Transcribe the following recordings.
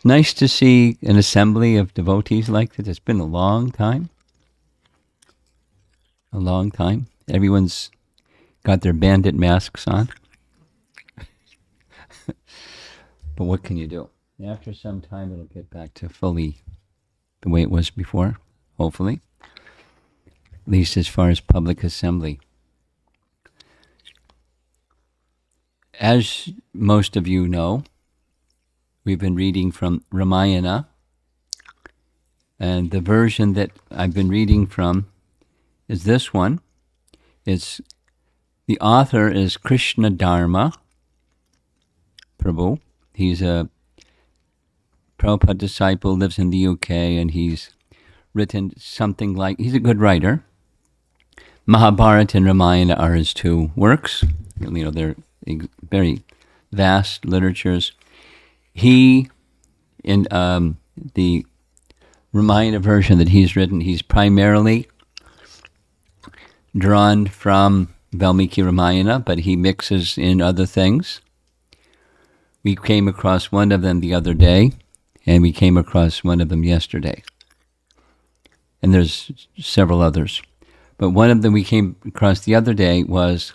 Nice to see an assembly of devotees like this. It's been a long time. A long time. Everyone's got their bandit masks on. But what can you do? After some time, it'll get back to fully the way it was before, hopefully. At least as far as public assembly. As most of you know, we've been reading from Ramayana. And the version that I've been reading from is this one. The author is Krishna Dharma Prabhu. He's a Prabhupada disciple, lives in the UK, and he's written something like, he's a good writer. Mahabharata and Ramayana are his two works. They're very vast literatures. He, in the Ramayana version that he's written, he's primarily drawn from Valmiki Ramayana, but he mixes in other things. We came across one of them the other day, and we came across one of them yesterday. And there's several others. But one of them we came across the other day was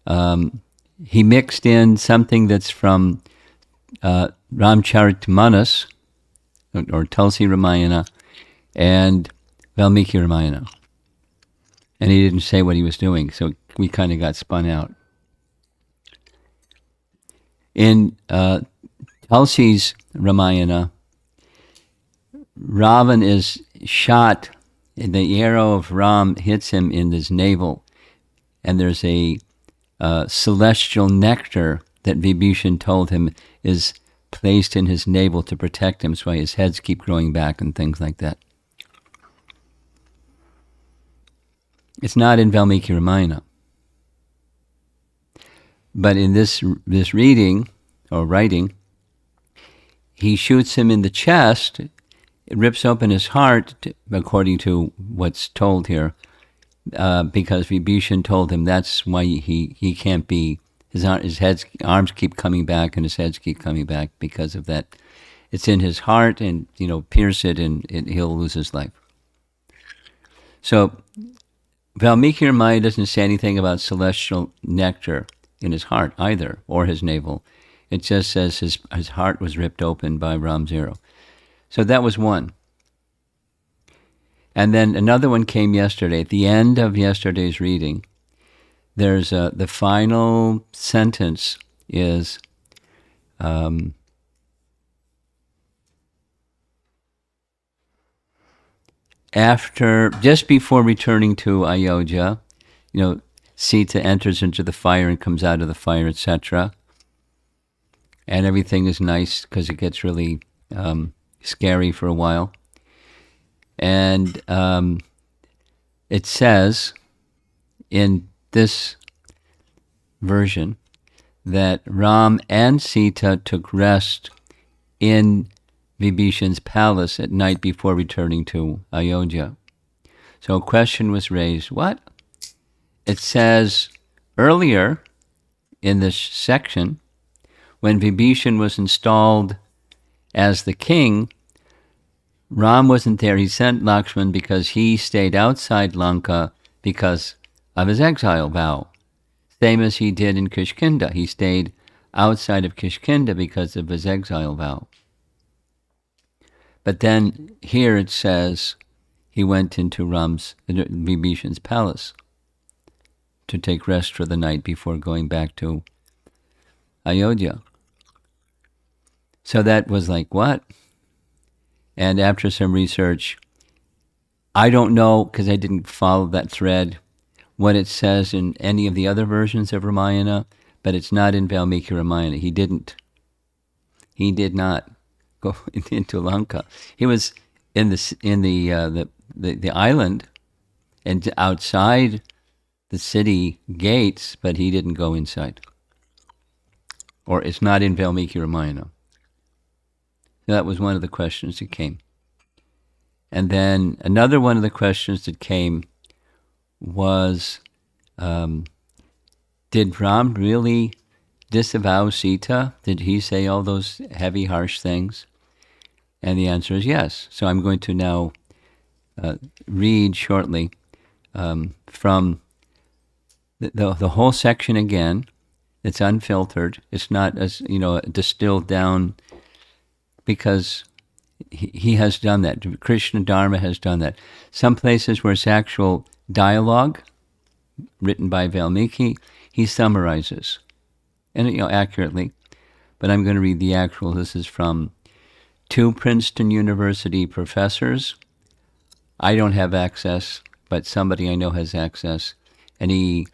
he mixed in something that's from Ramcharitmanas, or Tulsi Ramayana, and Valmiki Ramayana. And he didn't say what he was doing, so we kind of got spun out. In Tulsi's Ramayana, Ravan is shot, and the arrow of Ram hits him in his navel, and there's a celestial nectar that Vibhishan told him is placed in his navel to protect him, so his heads keep growing back and things like that. It's not in Valmiki Ramayana. But in this reading, or writing, he shoots him in the chest, it rips open his heart, according to what's told here, because Vibhishan told him that's why he can't be, his arms keep coming back and his heads keep coming back because of that. It's in his heart, and, pierce it and he'll lose his life. So, Valmiki Ramayana doesn't say anything about celestial nectar in his heart either, or his navel. It just says his heart was ripped open by Ram's arrow. So that was one. And then another one came yesterday. At the end of yesterday's reading, there's the final sentence is just before returning to Ayodhya, Sita enters into the fire and comes out of the fire, etc. And everything is nice because it gets really scary for a while. And it says in this version that Ram and Sita took rest in Vibhishan's palace at night before returning to Ayodhya. So a question was raised, what? It says earlier in this section, when Vibhishan was installed as the king, Ram wasn't there. He sent Lakshman because he stayed outside Lanka because of his exile vow. Same as he did in Kishkinda. He stayed outside of Kishkinda because of his exile vow. But then here it says he went into Vibhishan's palace to take rest for the night before going back to Ayodhya. So that was like, what? And after some research, I don't know, because I didn't follow that thread, what it says in any of the other versions of Ramayana, but it's not in Valmiki Ramayana. He did not go into Lanka. He was in the island and outside the city gates, but he didn't go inside. Or it's not in Valmiki Ramayana. So that was one of the questions that came. And then another one of the questions that came was, did Ram really disavow Sita? Did he say all those heavy, harsh things? And the answer is yes. So I'm going to now read shortly from the whole section again. It's unfiltered. It's not as distilled down, because he has done that. Krishna Dharma has done that. Some places where it's actual dialogue written by Valmiki, he summarizes, and accurately. But I'm going to read the actual. This is from two Princeton University professors. I don't have access, but somebody I know has access, and he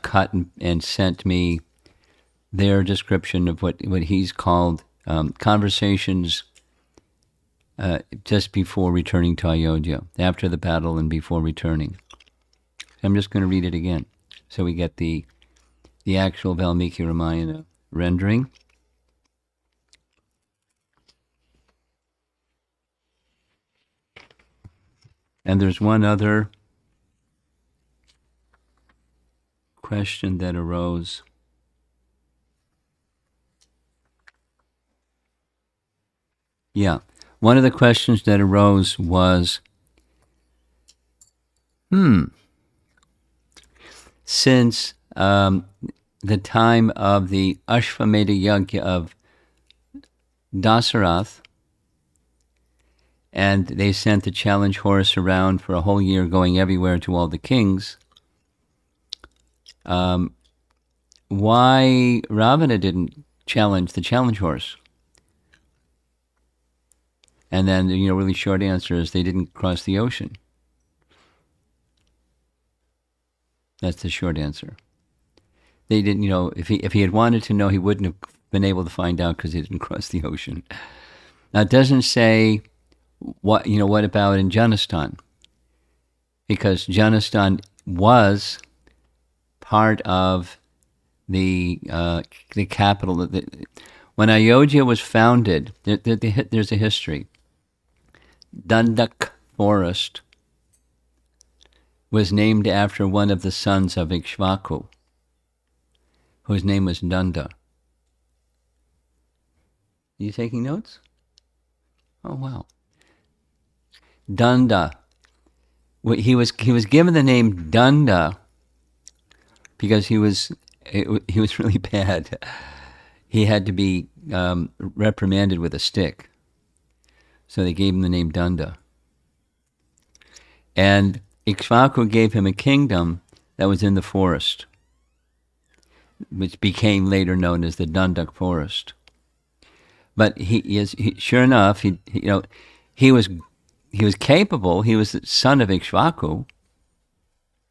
cut and sent me their description of what he's called conversations just before returning to Ayodhya, after the battle and before returning. I'm just going to read it again, so we get the actual Valmiki Ramayana rendering. And there's one other question that arose. Yeah. One of the questions that arose was, since the time of the Ashvamedha Yajna of Dasarath, and they sent the challenge horse around for a whole year, going everywhere to all the kings, why Ravana didn't challenge the challenge horse? And then, really short answer is they didn't cross the ocean. That's the short answer. They didn't, if he had wanted to know, he wouldn't have been able to find out, because he didn't cross the ocean. Now, it doesn't say what about in Janistan, because Janistan was part of the capital. When Ayodhya was founded, there's a history. Dandak Forest was named after one of the sons of Ikshvaku, whose name was Nanda. Are you taking notes? Oh, wow. Danda. He was given the name Danda because he was really bad. He had to be reprimanded with a stick. So they gave him the name Danda. And Ikshvaku gave him a kingdom that was in the forest, which became later known as the Dandak Forest. But sure enough, he was capable. He was the son of Ikshvaku,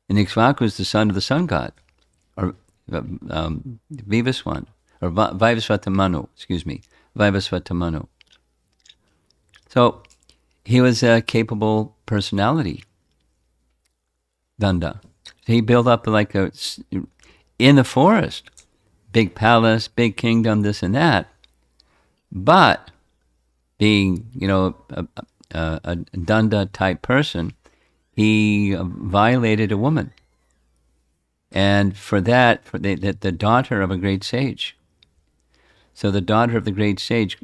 and Ikshvaku is the son of the sun god, or Vivaswan, or Vivasvatamanu. Vivasvatamanu. So he was a capable personality, Danda. He built up in the forest, big palace, big kingdom, this and that. But being, a Danda type person, he violated a woman. And for that, the daughter of a great sage. So the daughter of the great sage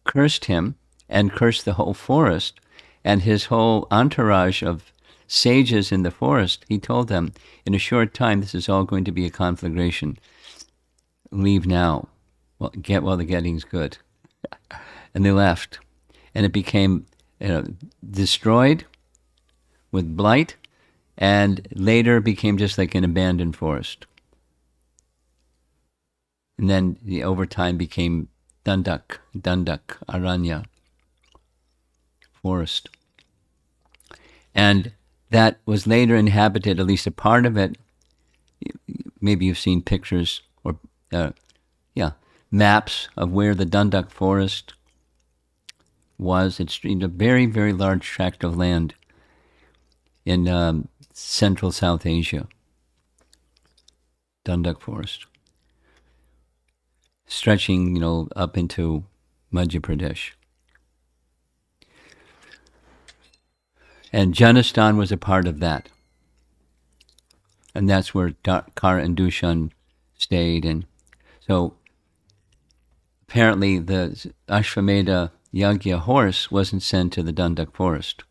cursed him and cursed the whole forest, and his whole entourage of sages in the forest. He told them, in a short time, this is all going to be a conflagration. Leave now. Well, get while the getting's good. And they left. And it became destroyed with blight, and later became just like an abandoned forest. And then over time became Dandak, Aranya, forest. And that was later inhabited, at least a part of it. Maybe you've seen pictures or maps of where the Dandak forest was. It's a very, very large tract of land in central South Asia. Dandak forest, stretching, up into Madhya Pradesh. And Janistan was a part of that. And that's where Kara and Dushan stayed. And so apparently the Ashvamedha Yagya horse wasn't sent to the Dundak forest,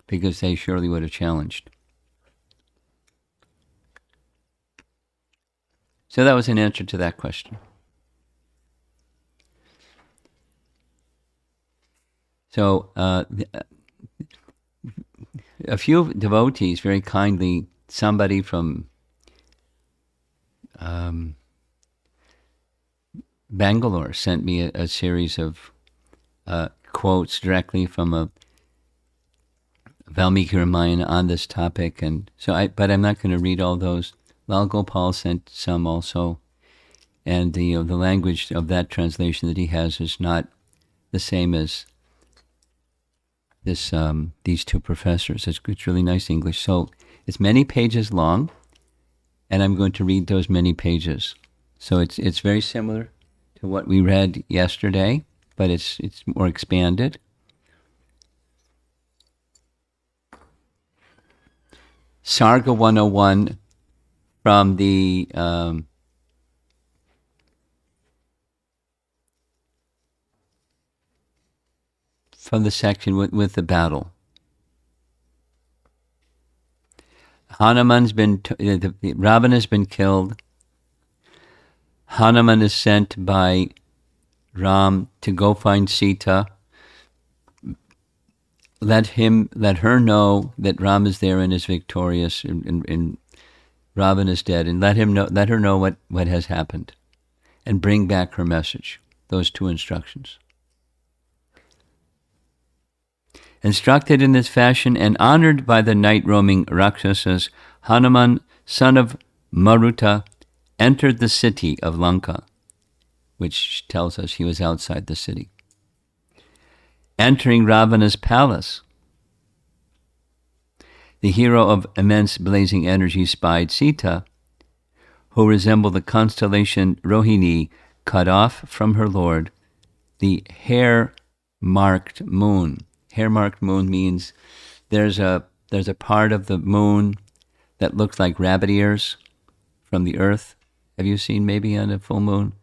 because they surely would have challenged. So that was an answer to that question. So a few devotees very kindly, somebody from Bangalore sent me a series of quotes directly from a Valmiki Ramayana on this topic, and so but I'm not going to read all those. Lal Gopal sent some also, and the language of that translation that he has is not the same as this these two professors. It's really nice English. So it's many pages long, and I'm going to read those many pages. So it's very similar to what we read yesterday, but it's more expanded. Sarga 101 from the section with the battle. Hanuman's been Ravana's been killed. Hanuman is sent by Ram to go find Sita. Let her know that Ram is there and is victorious, and Ravana is dead, and let her know what has happened, and bring back her message. Those two instructions. Instructed in this fashion and honored by the night-roaming Rakshasas, Hanuman, son of Maruta, entered the city of Lanka, which tells us he was outside the city. Entering Ravana's palace, the hero of immense blazing energy spied Sita, who resembled the constellation Rohini, cut off from her lord, the hair-marked moon. Hair-marked moon means there's a part of the moon that looks like rabbit ears from the earth. Have you seen maybe on a full moon?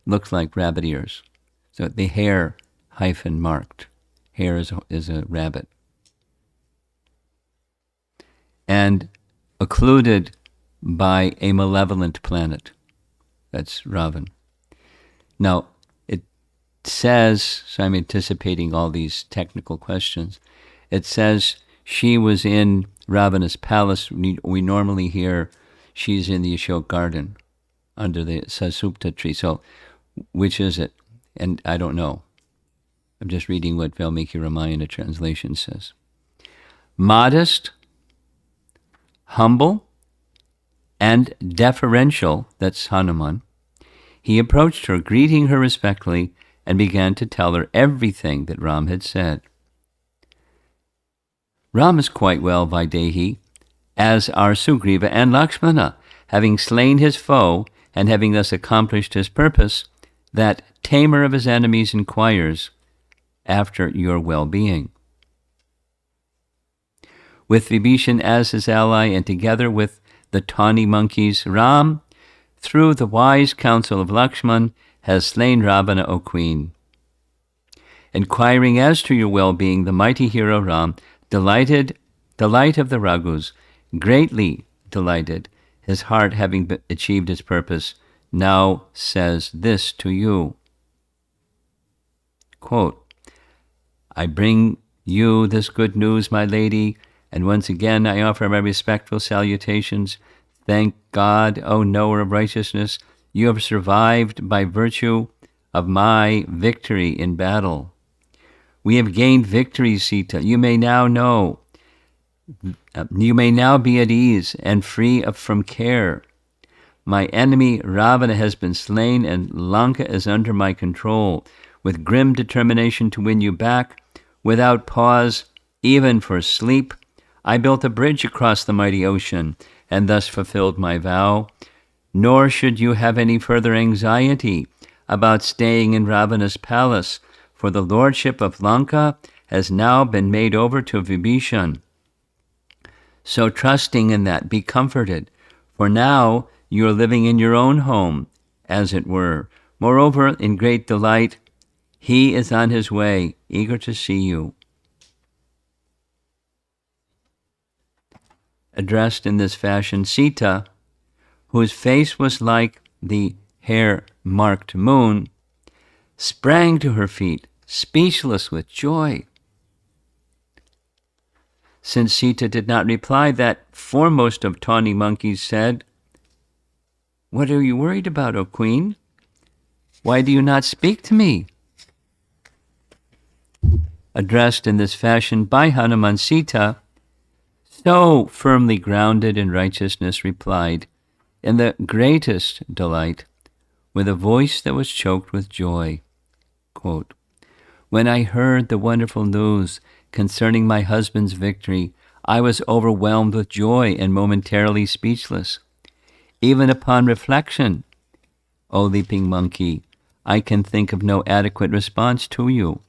It looks like rabbit ears. So the hair hyphen marked. Hair is a rabbit. And occluded by a malevolent planet. That's Ravan. Now, it says, so I'm anticipating all these technical questions, it says she was in Ravana's palace. We normally hear she's in the Ashok garden under the Sasupta tree. So which is it? And I don't know. I'm just reading what Valmiki Ramayana translation says. Modest, humble, and deferential, that's Hanuman, he approached her, greeting her respectfully, and began to tell her everything that Ram had said. Ram is quite well, Vaidehi, as are Sugriva and Lakshmana, having slain his foe and having thus accomplished his purpose. That tamer of his enemies inquires after your well-being. With Vibhishan as his ally, and together with the tawny monkeys, Ram, through the wise counsel of Lakshman, has slain Ravana, O queen. Inquiring as to your well-being, the mighty hero Ram, delight of the Raghus, greatly delighted, his heart having achieved its purpose, now says this to you. Quote, I bring you this good news, my lady, and once again I offer my respectful salutations. Thank God, O knower of righteousness, you have survived by virtue of my victory in battle. We have gained victory, Sita. You may now be at ease and free from care. My enemy Ravana has been slain, and Lanka is under my control. With grim determination to win you back, without pause, even for sleep, I built a bridge across the mighty ocean, and thus fulfilled my vow. Nor should you have any further anxiety about staying in Ravana's palace, for the lordship of Lanka has now been made over to Vibhishan. So trusting in that, be comforted, for now you are living in your own home, as it were. Moreover, in great delight, He is on his way, eager to see you. Addressed in this fashion, Sita, whose face was like the hair-marked moon, sprang to her feet, speechless with joy. Since Sita did not reply, that foremost of tawny monkeys said, "What are you worried about, O Queen? Why do you not speak to me?" Addressed in this fashion by Hanuman, Sita, so firmly grounded in righteousness, replied, in the greatest delight, with a voice that was choked with joy, quote, "When I heard the wonderful news concerning my husband's victory, I was overwhelmed with joy and momentarily speechless. Even upon reflection, O leaping monkey, I can think of no adequate response to you,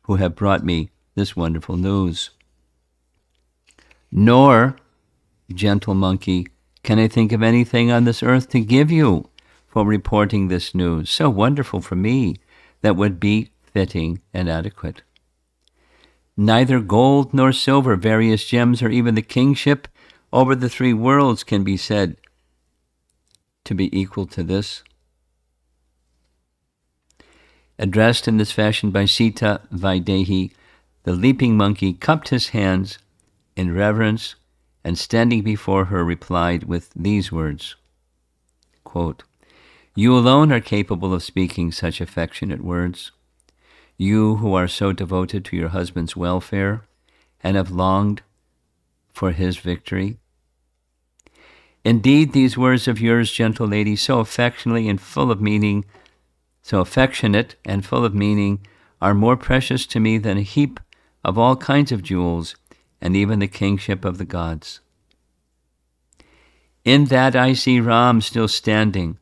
who have brought me this wonderful news. Nor, gentle monkey, can I think of anything on this earth to give you for reporting this news, so wonderful for me, that would be fitting and adequate. Neither gold nor silver, various gems, or even the kingship over the three worlds can be said to be equal to this." Addressed in this fashion by Sita Vaidehi, the leaping monkey cupped his hands in reverence and, standing before her, replied with these words, quote, "You alone are capable of speaking such affectionate words. You who are so devoted to your husband's welfare and have longed for his victory. Indeed, these words of yours, gentle lady, so affectionate and full of meaning, are more precious to me than a heap of all kinds of jewels and even the kingship of the gods. In that I see Ram still standing,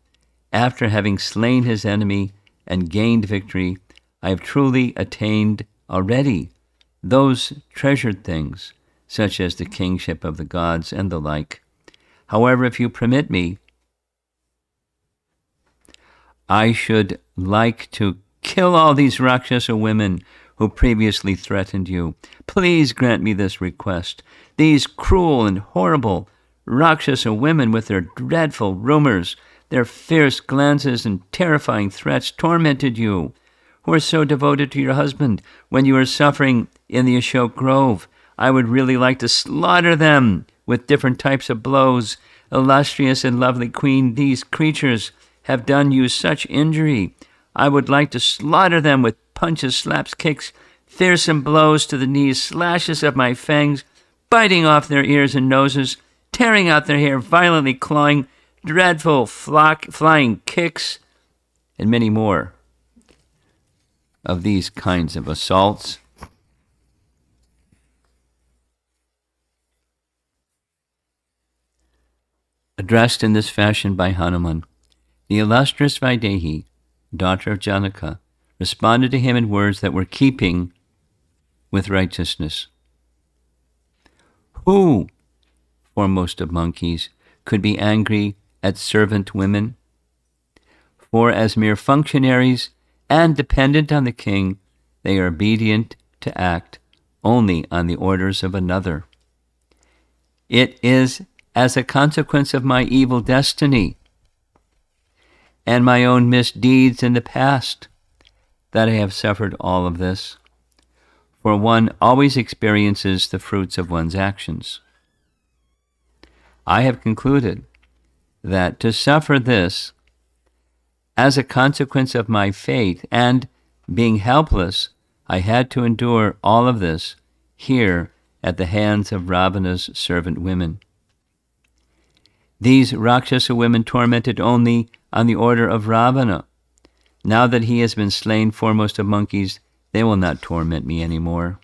after having slain his enemy and gained victory. I have truly attained already those treasured things, such as the kingship of the gods and the like. However, if you permit me, I should like to kill all these Rakshasa women who previously threatened you. Please grant me this request. These cruel and horrible Rakshasa women, with their dreadful rumors, their fierce glances and terrifying threats, tormented you, who are so devoted to your husband when you are suffering in the Ashok Grove. I would really like to slaughter them with different types of blows. Illustrious and lovely queen, these creatures have done you such injury. I would like to slaughter them with punches, slaps, kicks, fearsome blows to the knees, slashes of my fangs, biting off their ears and noses, tearing out their hair, violently clawing, dreadful flying kicks, and many more of these kinds of assaults. Addressed in this fashion by Hanuman, the illustrious Vaidehi, daughter of Janaka, responded to him in words that were keeping with righteousness. Who, foremost of monkeys, could be angry at servant women? For as mere functionaries and dependent on the king, they are obedient to act only on the orders of another. It is as a consequence of my evil destiny and my own misdeeds in the past that I have suffered all of this. For one always experiences the fruits of one's actions. I have concluded that to suffer this as a consequence of my fate and being helpless, I had to endure all of this here at the hands of Ravana's servant women. These Rakshasa women tormented only on the order of Ravana. Now that he has been slain, foremost of monkeys, they will not torment me anymore.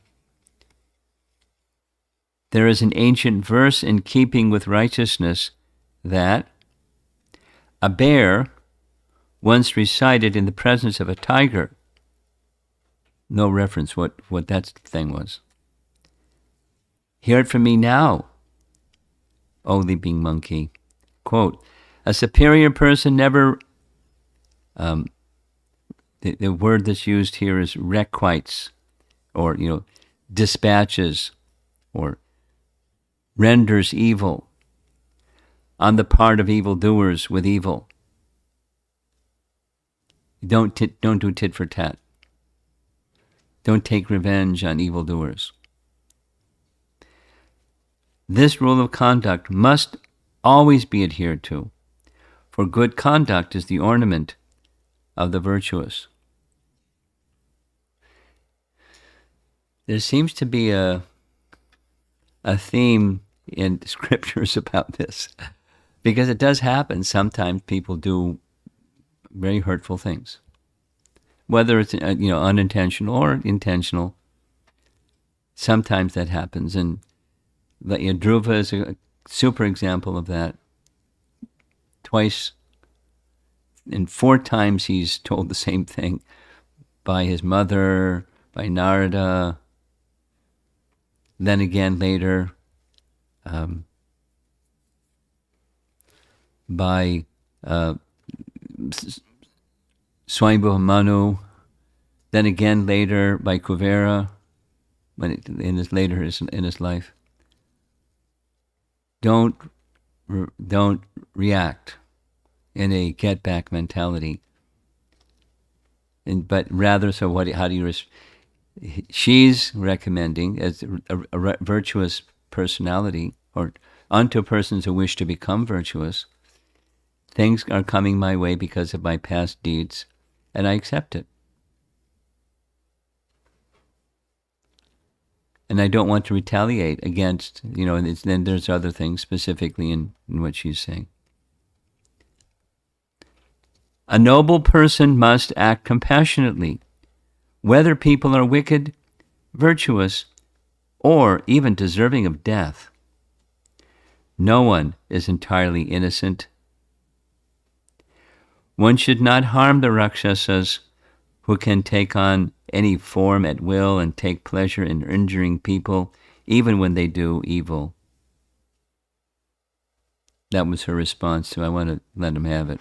There is an ancient verse in keeping with righteousness that a bear once recited in the presence of a tiger. No reference what that thing was. Hear it from me now, O leaping monkey. Quote, a superior person never The word that's used here is requites, or, dispatches, or renders evil on the part of evildoers with evil. Don't do tit for tat. Don't take revenge on evildoers. This rule of conduct must always be adhered to, for good conduct is the ornament of the virtuous. There seems to be a theme in scriptures about this, because it does happen. Sometimes people do very hurtful things, whether it's unintentional or intentional. Sometimes that happens, and Dhruva is a super example of that. Twice and 4 times he's told the same thing by his mother, by Narada, then again later by Swayambhu Manu, then again later by Kuvera, in his life. Don't react in a get back mentality, but rather, so how do you? She's recommending as a virtuous personality, or unto persons who wish to become virtuous. Things are coming my way because of my past deeds, and I accept it. And I don't want to retaliate against, and then there's other things specifically in what she's saying. A noble person must act compassionately, whether people are wicked, virtuous, or even deserving of death. No one is entirely innocent. One should not harm the Rakshasas, who can take on any form at will and take pleasure in injuring people, even when they do evil. That was her response, so I want to let him have it.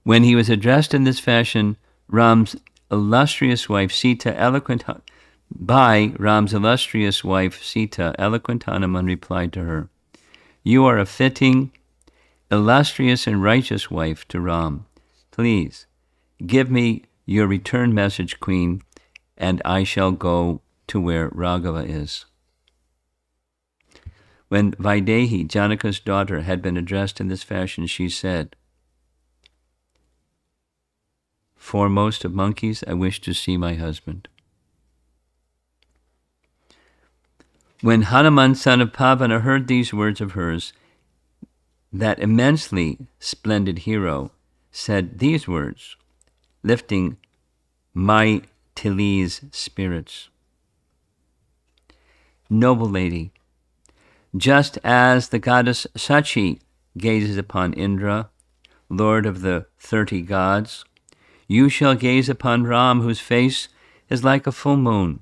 When he was addressed in this fashion, Ram's illustrious wife Sita, eloquent Hanuman replied to her, "You are a fitting, illustrious, and righteous wife to Ram. Please, give me your return message, Queen, and I shall go to where Raghava is." When Vaidehi, Janaka's daughter, had been addressed in this fashion, she said, "Foremost of monkeys, I wish to see my husband." When Hanuman, son of Pavana, heard these words of hers, that immensely splendid hero said these words, lifting Maithili's spirits. "Noble lady, just as the goddess Sachi gazes upon Indra, lord of the 30 gods, you shall gaze upon Ram, whose face is like a full moon,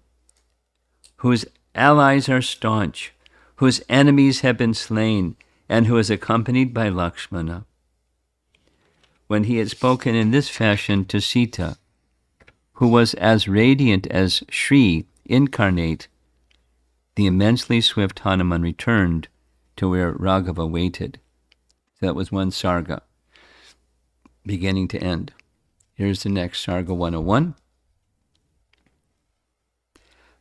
whose allies are staunch, whose enemies have been slain, and who is accompanied by Lakshmana." When he had spoken in this fashion to Sita, who was as radiant as Shri incarnate, the immensely swift Hanuman returned to where Raghava waited. So that was one sarga, beginning to end. Here's the next sarga 101.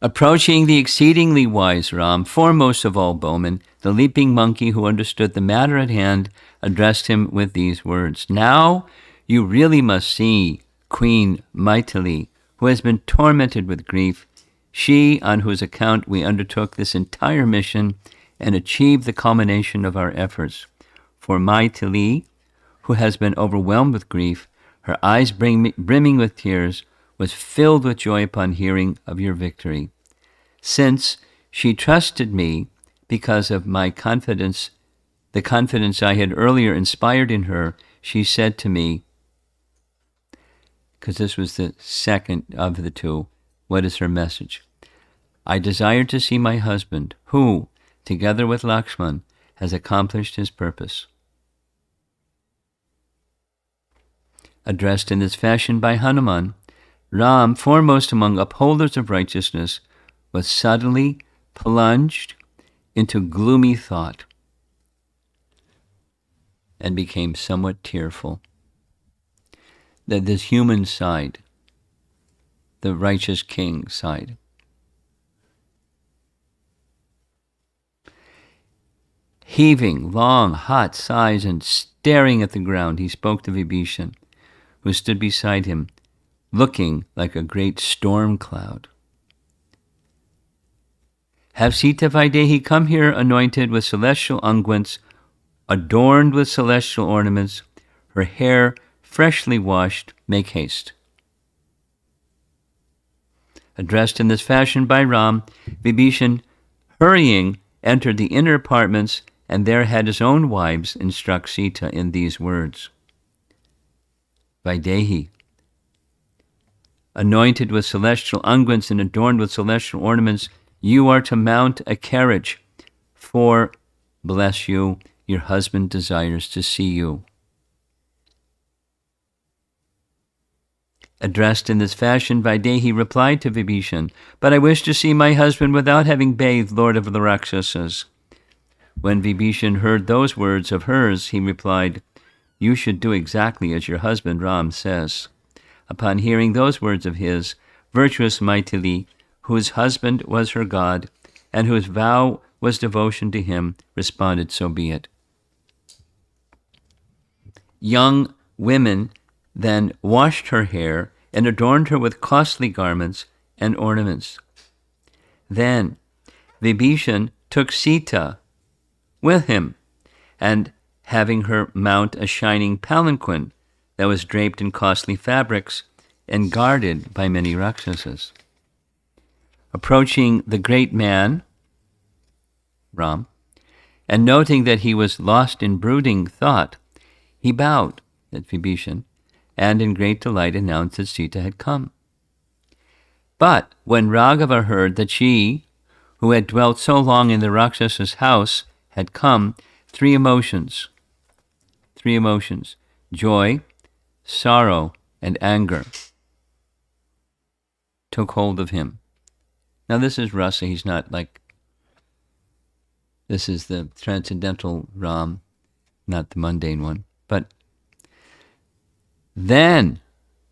Approaching the exceedingly wise Ram, foremost of all bowmen, the leaping monkey who understood the matter at hand addressed him with these words, "Now you really must see Queen Maithili, who has been tormented with grief, she on whose account we undertook this entire mission and achieved the culmination of our efforts. For Maithili, who has been overwhelmed with grief, her eyes brimming with tears, was filled with joy upon hearing of your victory. Since she trusted me because of my confidence, the confidence I had earlier inspired in her, she said to me," because this was the second of the two, what is her message? "I desire to see my husband, who, together with Lakshman, has accomplished his purpose." Addressed in this fashion by Hanuman, Ram, foremost among upholders of righteousness, was suddenly plunged into gloomy thought and became somewhat tearful. That this human side, the righteous king side, heaving long, hot sighs and staring at the ground, he spoke to Vibhishan, who stood beside him, looking like a great storm cloud. Have Sita Vaidehi come here anointed with celestial unguents, adorned with celestial ornaments, her hair freshly washed, make haste. Addressed in this fashion by Ram, Vibhishan, hurrying, entered the inner apartments, and there had his own wives instruct Sita in these words. Vaidehi, anointed with celestial unguents and adorned with celestial ornaments, you are to mount a carriage, for, bless you, your husband desires to see you. Addressed in this fashion, Vaidehi replied to Vibhishan, but I wish to see my husband without having bathed, Lord of the Rakshasas. When Vibhishan heard those words of hers, he replied, you should do exactly as your husband Ram says. Upon hearing those words of his, virtuous Maithili, whose husband was her god, and whose vow was devotion to him, responded, so be it. Young women then washed her hair and adorned her with costly garments and ornaments. Then Vibhishan took Sita with him, and having her mount a shining palanquin that was draped in costly fabrics and guarded by many Rakshasas. Approaching the great man, Ram, and noting that he was lost in brooding thought, he bowed at Vibhishan and in great delight announced that Sita had come. But when Raghava heard that she, who had dwelt so long in the Rakshas's house, had come, three emotions, joy, sorrow, and anger, took hold of him. Now this is rasa, he's not like, this is the transcendental Ram, not the mundane one. But then,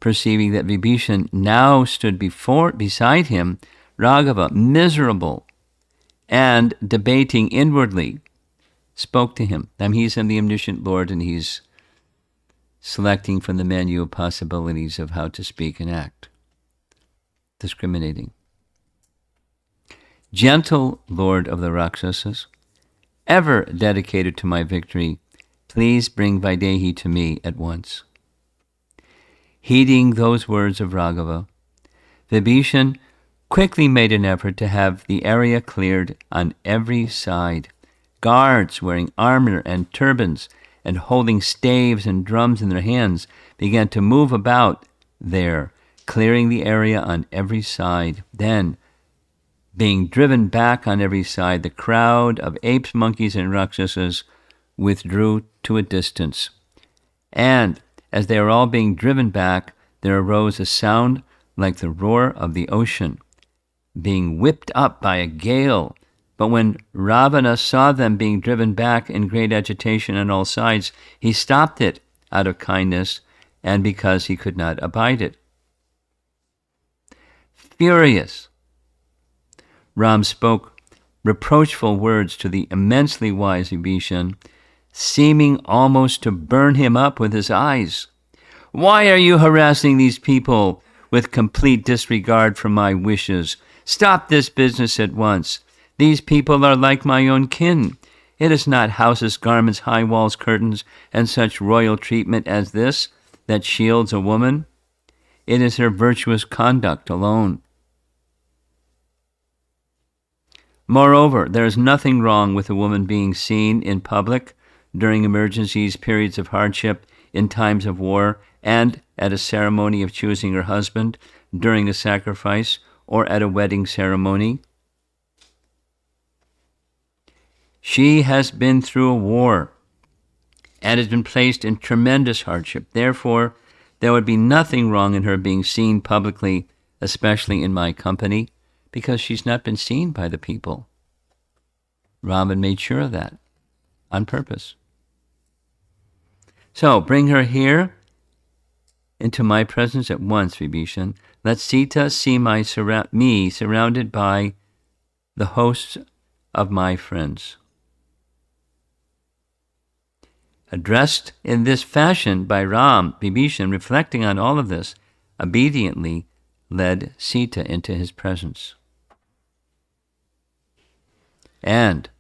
perceiving that Vibhishan now stood beside him, Raghava, miserable and debating inwardly, spoke to him. He's the omniscient Lord, and he's selecting from the menu of possibilities of how to speak and act, discriminating. Gentle Lord of the Rakshasas, ever dedicated to my victory, please bring Vaidehi to me at once. Heeding those words of Raghava, Vibhishan quickly made an effort to have the area cleared on every side. Guards wearing armor and turbans and holding staves and drums in their hands began to move about there, clearing the area on every side. Then, being driven back on every side, the crowd of apes, monkeys, and Rakshasas withdrew to a distance. And as they were all being driven back, there arose a sound like the roar of the ocean, being whipped up by a gale. But when Ravana saw them being driven back in great agitation on all sides, he stopped it out of kindness and because he could not abide it. Furious, Ram spoke reproachful words to the immensely wise Vibhishan, seeming almost to burn him up with his eyes. Why are you harassing these people with complete disregard for my wishes? Stop this business at once. These people are like my own kin. It is not houses, garments, high walls, curtains, and such royal treatment as this that shields a woman. It is her virtuous conduct alone. Moreover, there is nothing wrong with a woman being seen in public during emergencies, periods of hardship, in times of war, and at a ceremony of choosing her husband, during a sacrifice, or at a wedding ceremony. She has been through a war and has been placed in tremendous hardship. Therefore, There would be nothing wrong in her being seen publicly, especially in my company, because she's not been seen by the people. Raman made sure of that on purpose. So bring her here into my presence at once, Vibhishan. Let Sita see me surrounded by the hosts of my friends. Addressed in this fashion by Ram, Vibhishan, reflecting on all of this, obediently led Sita into his presence. And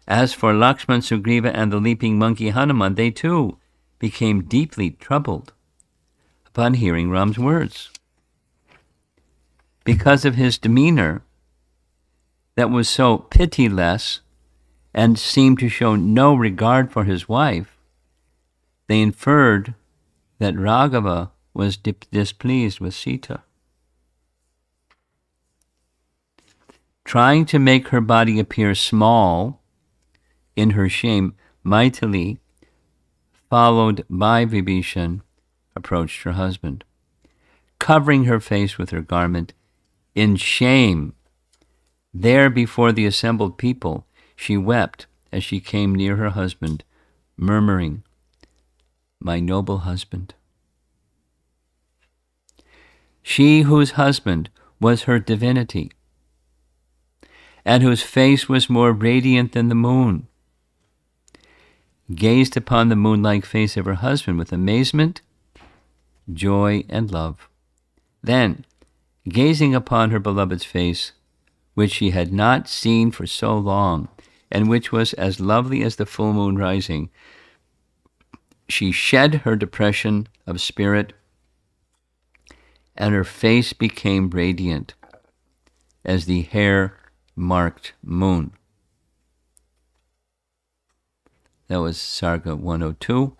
as for Lakshman, Sugriva, and the leaping monkey Hanuman, they too became deeply troubled upon hearing Ram's words. Because of his demeanor that was so pitiless and seemed to show no regard for his wife, they inferred that Raghava was displeased with Sita. Trying to make her body appear small in her shame, Maithili, followed by Vibhishan, approached her husband. Covering her face with her garment, in shame, there before the assembled people, she wept as she came near her husband, murmuring, "My noble husband." She whose husband was her divinity, and whose face was more radiant than the moon, gazed upon the moon-like face of her husband with amazement, joy, and love. Then, gazing upon her beloved's face, which she had not seen for so long, and which was as lovely as the full moon rising, she shed her depression of spirit, and her face became radiant as the hair-marked moon. That was Sarga 102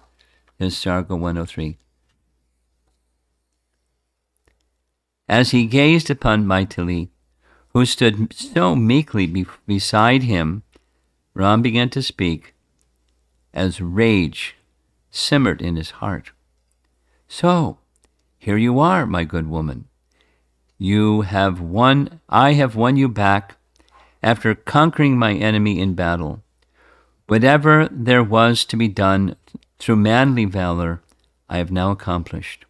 and Sarga 103. As he gazed upon Maithili, who stood so meekly beside him, Ram began to speak as rage simmered in his heart. "So, here you are, my good woman. I have won you back after conquering my enemy in battle. Whatever there was to be done through manly valor, I have now accomplished.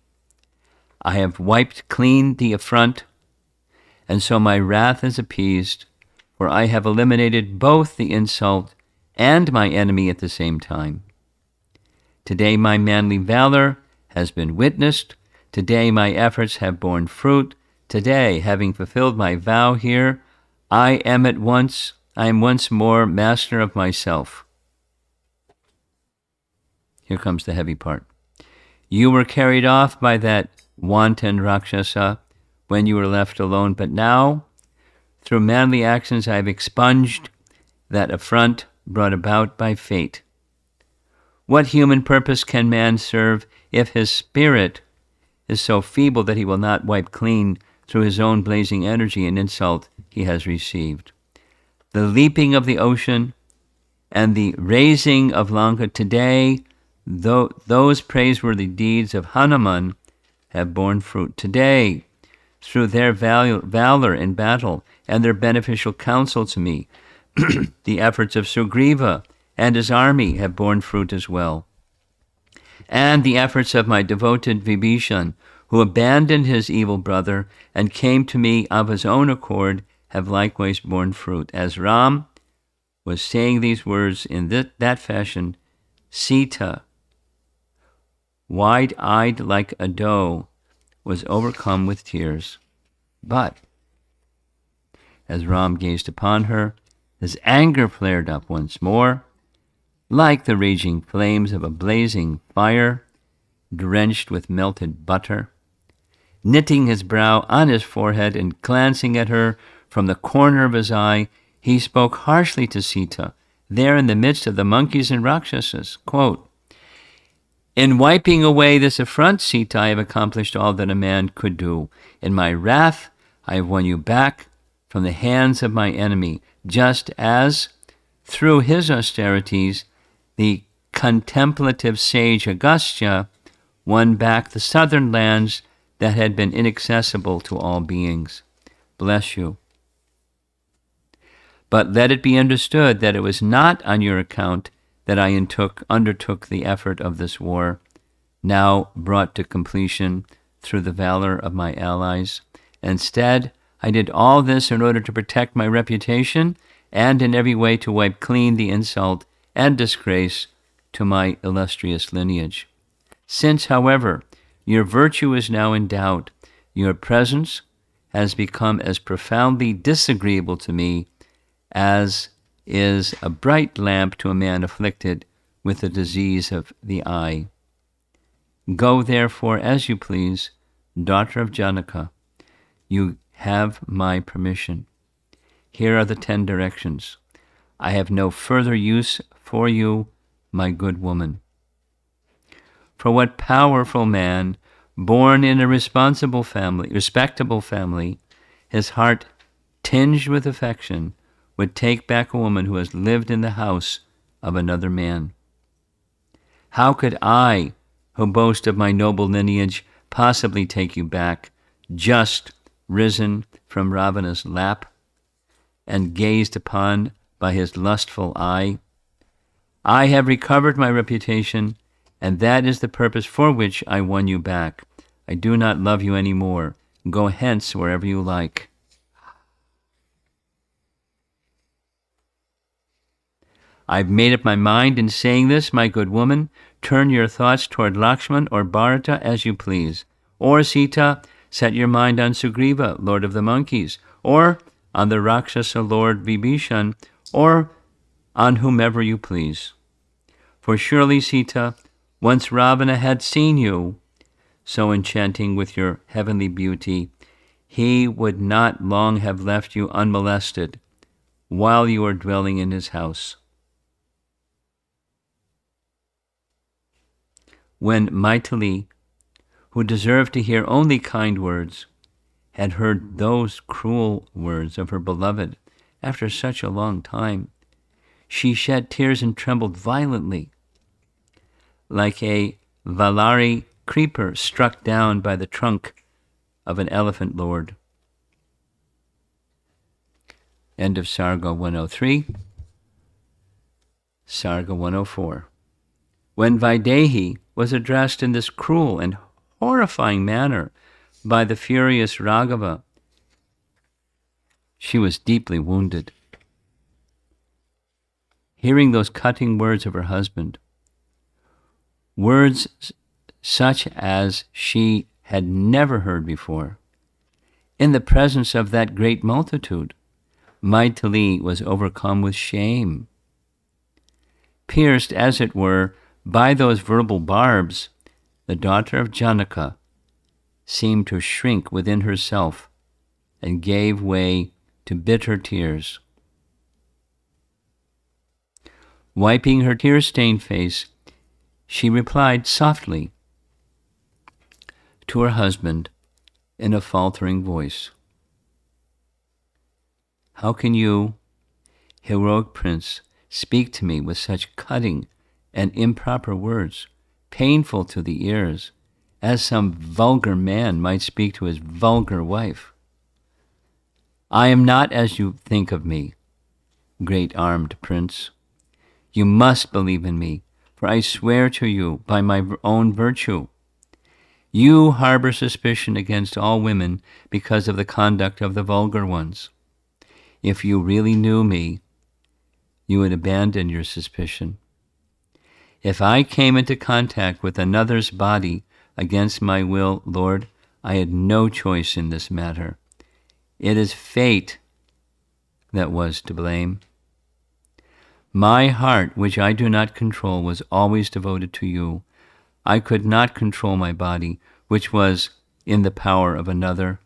I have wiped clean the affront, and so my wrath is appeased, for I have eliminated both the insult and my enemy at the same time. Today my manly valor has been witnessed. Today my efforts have borne fruit. Today, having fulfilled my vow here, I am once more master of myself." Here comes the heavy part. "You were carried off by that wanton Rakshasa when you were left alone, but now, through manly actions, I have expunged that affront brought about by fate. What human purpose can man serve if his spirit is so feeble that he will not wipe clean through his own blazing energy an insult he has received? The leaping of the ocean and the raising of Lanka today, those praiseworthy deeds of Hanuman have borne fruit. Today, through their valor in battle and their beneficial counsel to me, the efforts of Sugriva and his army have borne fruit as well. And the efforts of my devoted Vibhishan, who abandoned his evil brother and came to me of his own accord, have likewise borne fruit." As Ram was saying these words in that fashion, Sita, wide-eyed like a doe, was overcome with tears. But as Ram gazed upon her, his anger flared up once more, like the raging flames of a blazing fire, drenched with melted butter. Knitting his brow on his forehead and glancing at her from the corner of his eye, he spoke harshly to Sita, there in the midst of the monkeys and Rakshasas. Quote, "In wiping away this affront, Sita, I have accomplished all that a man could do. In my wrath, I have won you back from the hands of my enemy, just as, through his austerities, the contemplative sage Agastya won back the southern lands that had been inaccessible to all beings. Bless you. But let it be understood that it was not on your account that I undertook the effort of this war, now brought to completion through the valor of my allies. Instead, I did all this in order to protect my reputation and in every way to wipe clean the insult and disgrace to my illustrious lineage. Since, however, your virtue is now in doubt, your presence has become as profoundly disagreeable to me as is a bright lamp to a man afflicted with the disease of the eye. Go, therefore, as you please, daughter of Janaka. You have my permission. Here are the 10 directions. I have no further use for you, my good woman. For what powerful man, born in a respectable family, his heart tinged with affection, would take back a woman who has lived in the house of another man? How could I, who boast of my noble lineage, possibly take you back, just risen from Ravana's lap and gazed upon by his lustful eye? I have recovered my reputation, and that is the purpose for which I won you back. I do not love you any more. Go hence wherever you like. I've made up my mind in saying this, my good woman. Turn your thoughts toward Lakshman or Bharata as you please. Or Sita, set your mind on Sugriva, lord of the monkeys, or on the Rakshasa lord Vibhishan, or on whomever you please. For surely, Sita, once Ravana had seen you, so enchanting with your heavenly beauty, he would not long have left you unmolested while you are dwelling in his house. When Maithili, who deserved to hear only kind words, had heard those cruel words of her beloved after such a long time, she shed tears and trembled violently, like a Valari creeper struck down by the trunk of an elephant lord. End of Sarga 103. Sarga 104. When Vaidehi was addressed in this cruel and horrifying manner by the furious Raghava, she was deeply wounded. Hearing those cutting words of her husband, words such as she had never heard before, in the presence of that great multitude, Maithili was overcome with shame. Pierced, as it were, by those verbal barbs, the daughter of Janaka seemed to shrink within herself and gave way to bitter tears. Wiping her tear-stained face, she replied softly to her husband in a faltering voice, "How can you, heroic prince, speak to me with such cutting and improper words, painful to the ears, as some vulgar man might speak to his vulgar wife? I am not as you think of me, great armed prince. You must believe in me, for I swear to you by my own virtue. You harbor suspicion against all women because of the conduct of the vulgar ones. If you really knew me, you would abandon your suspicion. If I came into contact with another's body against my will, Lord, I had no choice in this matter. It is fate that was to blame. My heart, which I do not control, was always devoted to you. I could not control my body, which was in the power of another.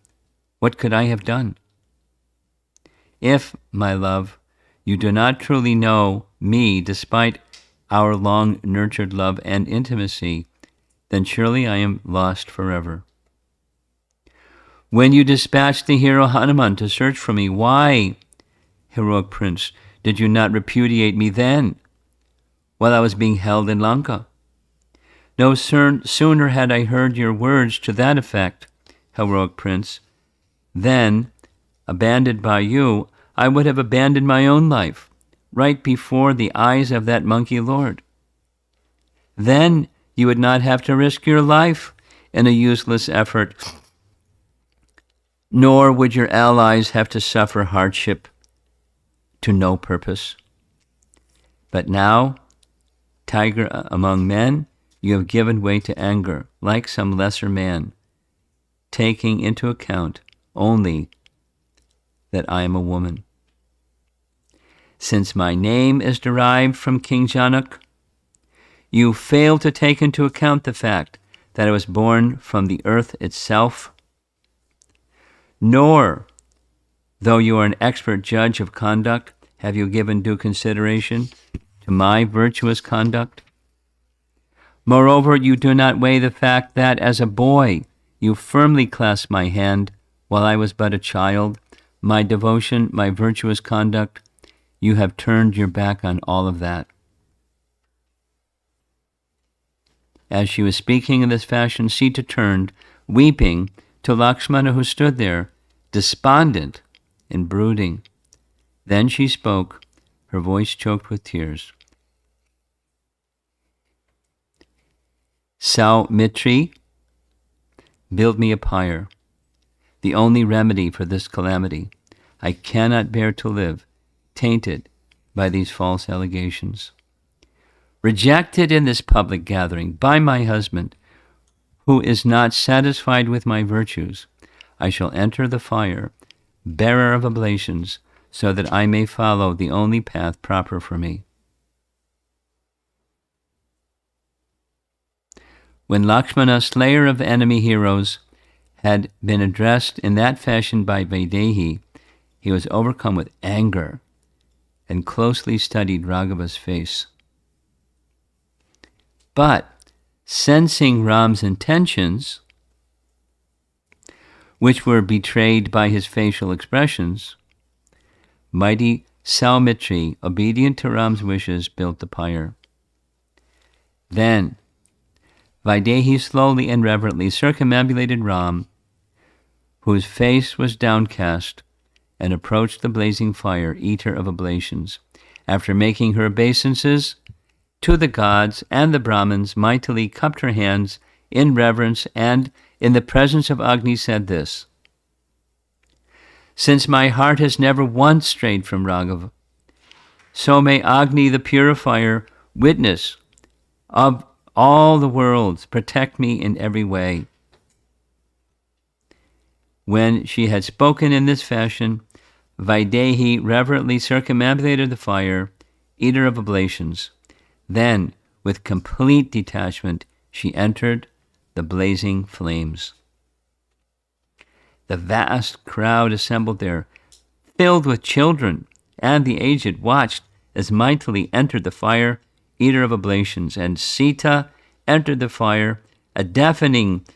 What could I have done? If, my love, you do not truly know me despite our long-nurtured love and intimacy, then surely I am lost forever. When you dispatched the hero Hanuman to search for me, why, heroic prince, did you not repudiate me then, while I was being held in Lanka? No sooner had I heard your words to that effect, heroic prince, then, abandoned by you, I would have abandoned my own life, right before the eyes of that monkey lord. Then you would not have to risk your life in a useless effort, nor would your allies have to suffer hardship to no purpose. But now, tiger among men, you have given way to anger, like some lesser man, taking into account only that I am a woman. Since my name is derived from King Janak, you fail to take into account the fact that I was born from the earth itself, nor, though you are an expert judge of conduct, have you given due consideration to my virtuous conduct. Moreover, you do not weigh the fact that, as a boy, you firmly clasped my hand while I was but a child. My devotion, my virtuous conduct, you have turned your back on all of that. As she was speaking in this fashion, Sita turned, weeping, to Lakshmana, who stood there, despondent and brooding. Then she spoke, her voice choked with tears. Saumitri, build me a pyre, the only remedy for this calamity. I cannot bear to live, tainted by these false allegations. Rejected in this public gathering by my husband, who is not satisfied with my virtues, I shall enter the fire, bearer of oblations, so that I may follow the only path proper for me. When Lakshmana, slayer of enemy heroes, had been addressed in that fashion by Vaidehi, he was overcome with anger and closely studied Raghava's face. But, sensing Ram's intentions, which were betrayed by his facial expressions, mighty Saumitri, obedient to Ram's wishes, built the pyre. Then, Vaidehi slowly and reverently circumambulated Ram, whose face was downcast, and approached the blazing fire, eater of oblations. After making her obeisances to the gods and the Brahmins, mightily cupped her hands in reverence, and in the presence of Agni said this: Since my heart has never once strayed from Raghava, so may Agni the purifier, witness of all the worlds, protect me in every way. When she had spoken in this fashion, Vaidehi reverently circumambulated the fire, eater of oblations. Then, with complete detachment, she entered the blazing flames. The vast crowd assembled there, filled with children, and the aged watched as mightily entered the fire, eater of oblations, and Sita entered the fire. A deafening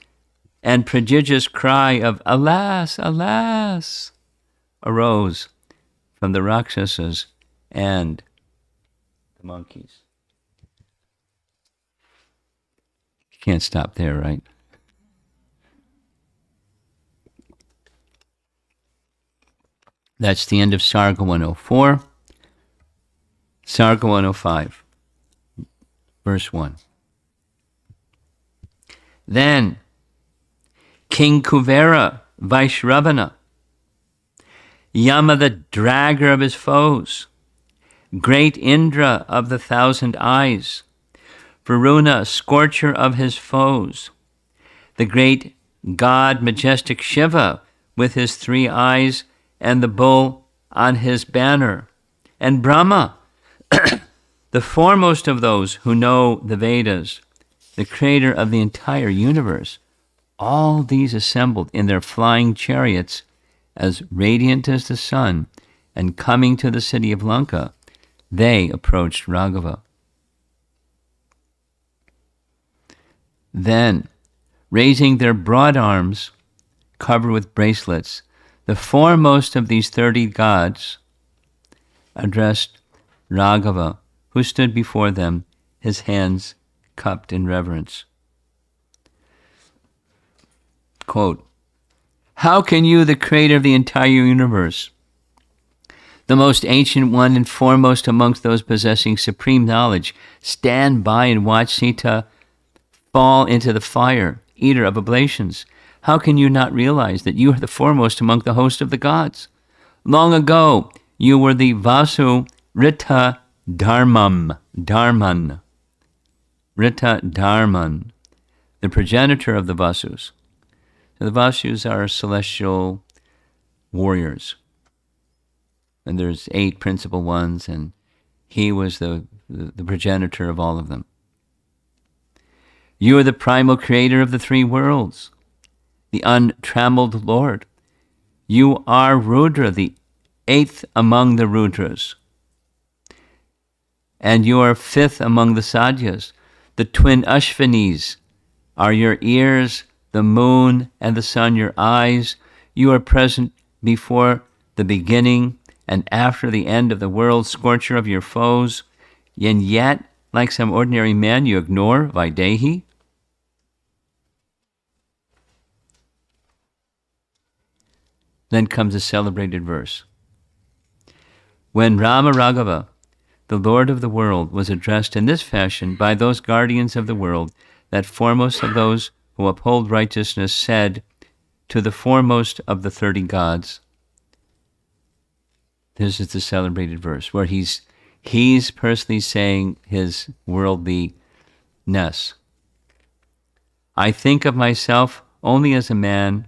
and prodigious cry of "Alas, alas!" arose from the Rakshasas and the monkeys. You can't stop there, right? That's the end of Sarga 104. Sarga 105, verse 1. Then King Kuvera, Vaishravana, Yama the dragger of his foes, great Indra of the 1,000 eyes, Varuna, scorcher of his foes, the great god majestic Shiva with his 3 eyes and the bull on his banner, and Brahma, the foremost of those who know the Vedas, the creator of the entire universe. All these assembled in their flying chariots, as radiant as the sun, and coming to the city of Lanka, they approached Raghava. Then, raising their broad arms, covered with bracelets, the foremost of these 30 gods addressed Raghava, who stood before them, his hands cupped in reverence. Quote, how can you, the creator of the entire universe, the most ancient one and foremost amongst those possessing supreme knowledge, stand by and watch Sita fall into the fire, eater of oblations? How can you not realize that you are the foremost among the host of the gods? Long ago, you were the Vasu Rita Dharman, Rita Dharman, the progenitor of the Vasus. So the Vasus are celestial warriors. And there's 8 principal ones, and he was the progenitor of all of them. You are the primal creator of the 3 worlds, the untrammeled Lord. You are Rudra, the 8th among the Rudras. And you are 5th among the Sadyas. The twin Ashvinis are your ears, the moon and the sun your eyes. You are present before the beginning and after the end of the world, scorcher of your foes. And yet, like some ordinary man, you ignore Vaidehi. Then comes a celebrated verse. When Rama Raghava, the Lord of the world, was addressed in this fashion by those guardians of the world, that foremost of those who uphold righteousness said to the foremost of the 30 gods, this is the celebrated verse, where he's personally saying his worldliness. I think of myself only as a man,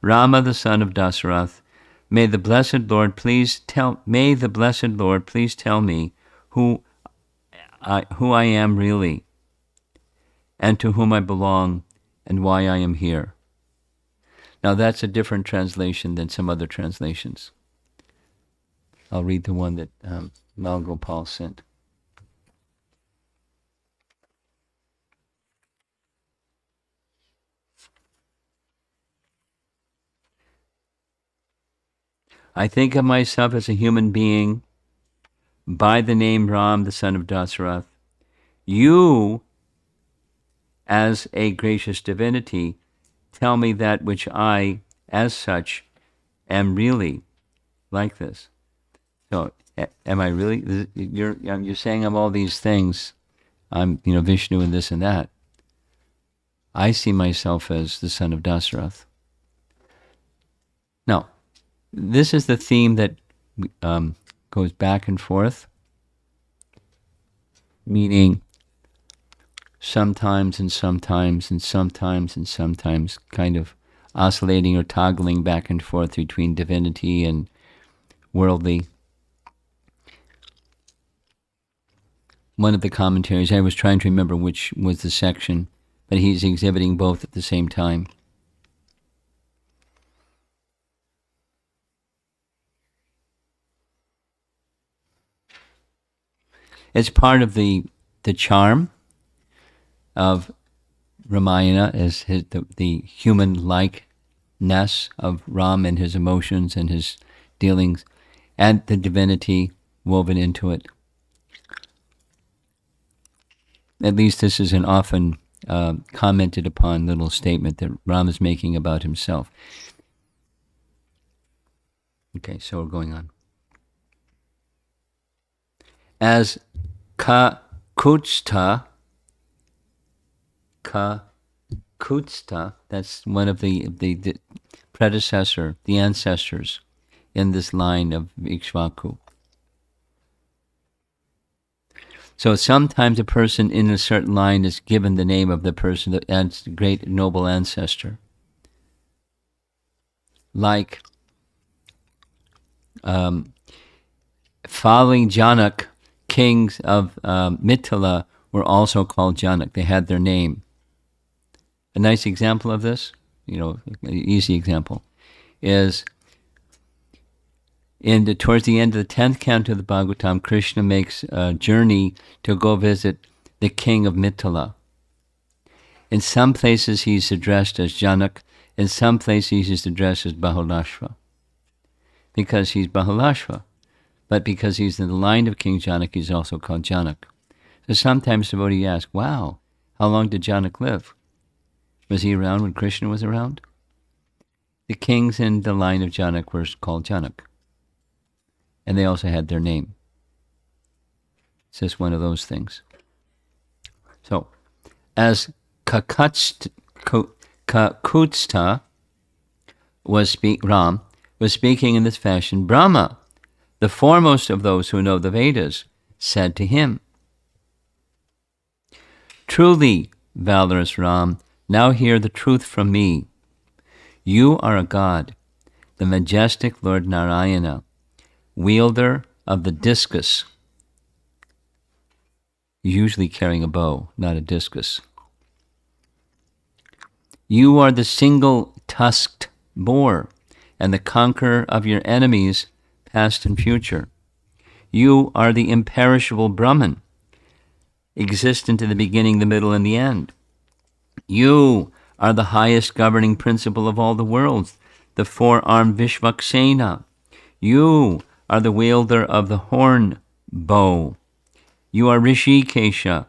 Rama the son of Dasarath. May the blessed Lord please tell me who I am really, and to whom I belong, and why I am here. Now that's a different translation than some other translations. I'll read the one that Malgopal sent. I think of myself as a human being by the name Ram, the son of Dasarath. You, as a gracious divinity, tell me that which I, as such, am really like this. So, am I really? You're saying I'm all these things. I'm, Vishnu and this and that. I see myself as the son of Dasarath. Now, this is the theme that goes back and forth, meaning sometimes and sometimes and sometimes and sometimes, kind of oscillating or toggling back and forth between divinity and worldly. One of the commentaries, I was trying to remember which was the section, but he's exhibiting both at the same time. It's part of the charm of Ramayana, as the human-likeness of Ram and his emotions and his dealings, and the divinity woven into it. At least this is an often commented upon little statement that Ram is making about himself. Okay, so we're going on. As Kakutsta, that's one of the predecessor, the ancestors in this line of Ikshvaku. So sometimes a person in a certain line is given the name of the person, the great noble ancestor. Like following Janak, kings of Mithila were also called Janak. They had their name. A nice example of this, an easy example, is towards the end of the 10th canto of the Bhagavatam, Krishna makes a journey to go visit the king of Mithila. In some places he's addressed as Janak, in some places he's addressed as Bahulashva, because he's Bahulashva. But because he's in the line of King Janak, he's also called Janak. So sometimes the devotee asks, wow, how long did Janak live? Was he around when Krishna was around? The kings in the line of Janak were called Janak. And they also had their name. It's just one of those things. So, as Kakutsta Ram was speaking in this fashion, Brahma, the foremost of those who know the Vedas, said to him, "Truly, valorous Ram, now hear the truth from me. You are a god, the majestic Lord Narayana, wielder of the discus," usually carrying a bow, not a discus. "You are the single-tusked boar, and the conqueror of your enemies, past and future. You are the imperishable Brahman, existent in the beginning, the middle, and the end. You are the highest governing principle of all the worlds, the four-armed Vishvaksena. You are the wielder of the horn bow. You are Rishikesha,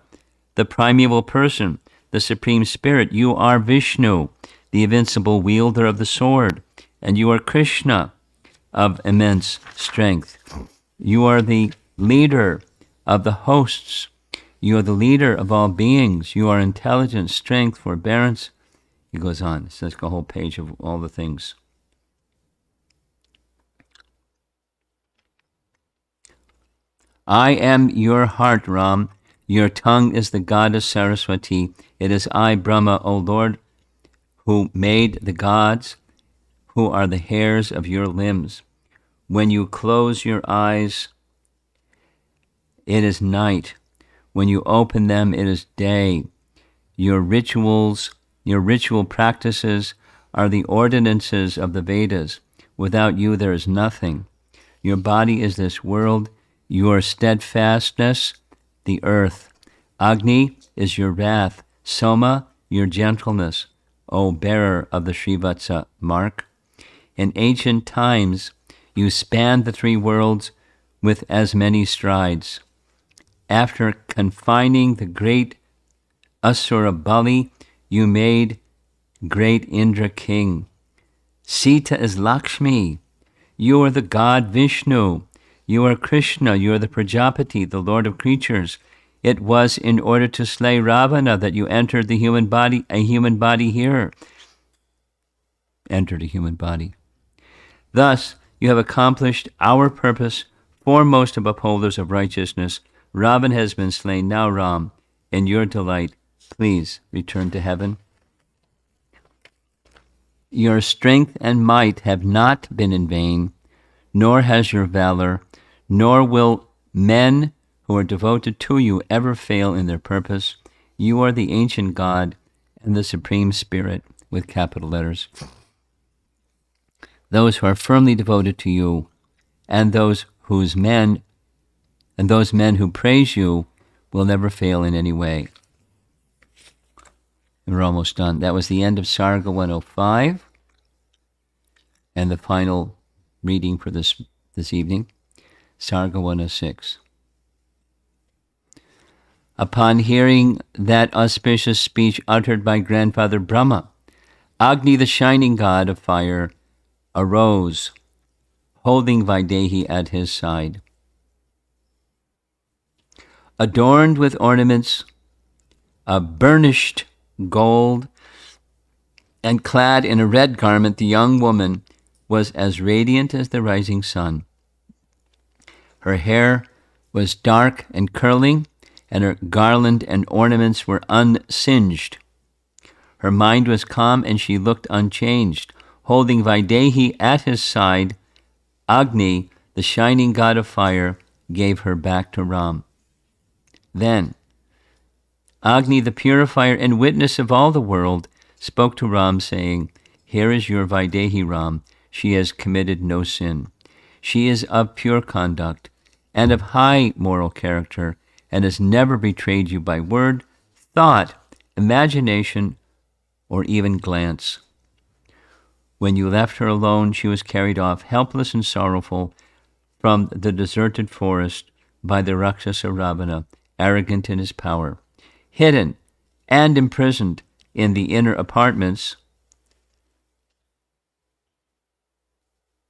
the primeval person, the supreme spirit. You are Vishnu, the invincible wielder of the sword. And you are Krishna, of immense strength. You are the leader of the hosts. You are the leader of all beings. You are intelligence, strength, forbearance." He goes on. It's like a whole page of all the things. "I am your heart, Ram. Your tongue is the goddess Saraswati. It is I, Brahma, O Lord, who made the gods, who are the hairs of your limbs. When you close your eyes, it is night. When you open them, it is day. Your ritual practices are the ordinances of the Vedas. Without you, there is nothing. Your body is this world. Your steadfastness, the earth. Agni is your wrath. Soma, your gentleness, O bearer of the Srivatsa mark. In ancient times, you spanned the three worlds with as many strides. After confining the great Asura Bali, you made great Indra king. Sita is Lakshmi. You are the god Vishnu. You are Krishna. You are the Prajapati, the lord of creatures. It was in order to slay Ravana that you entered a human body here. Entered a human body. Thus, you have accomplished our purpose, foremost of upholders of righteousness. Ravan has been slain. Now, Ram, in your delight, please return to heaven. Your strength and might have not been in vain, nor has your valor, nor will men who are devoted to you ever fail in their purpose. You are the ancient God and the Supreme Spirit, with capital letters. Those who are firmly devoted to you, and those men who praise you, will never fail in any way. And we're almost done. That was the end of Sarga 105, and the final reading for this evening, Sarga 106. Upon hearing that auspicious speech uttered by Grandfather Brahma, Agni, the shining god of fire, arose, holding Vaidehi at his side. Adorned with ornaments of burnished gold and clad in a red garment, the young woman was as radiant as the rising sun. Her hair was dark and curling, and her garland and ornaments were unsinged. Her mind was calm, and she looked unchanged. Holding Vaidehi at his side, Agni, the shining god of fire, gave her back to Ram. Then Agni, the purifier and witness of all the world, spoke to Ram, saying, "Here is your Vaidehi, Ram. She has committed no sin. She is of pure conduct and of high moral character, and has never betrayed you by word, thought, imagination, or even glance. When you left her alone, she was carried off, helpless and sorrowful, from the deserted forest by the Rakshasa Ravana, arrogant in his power. Hidden and imprisoned in the inner apartments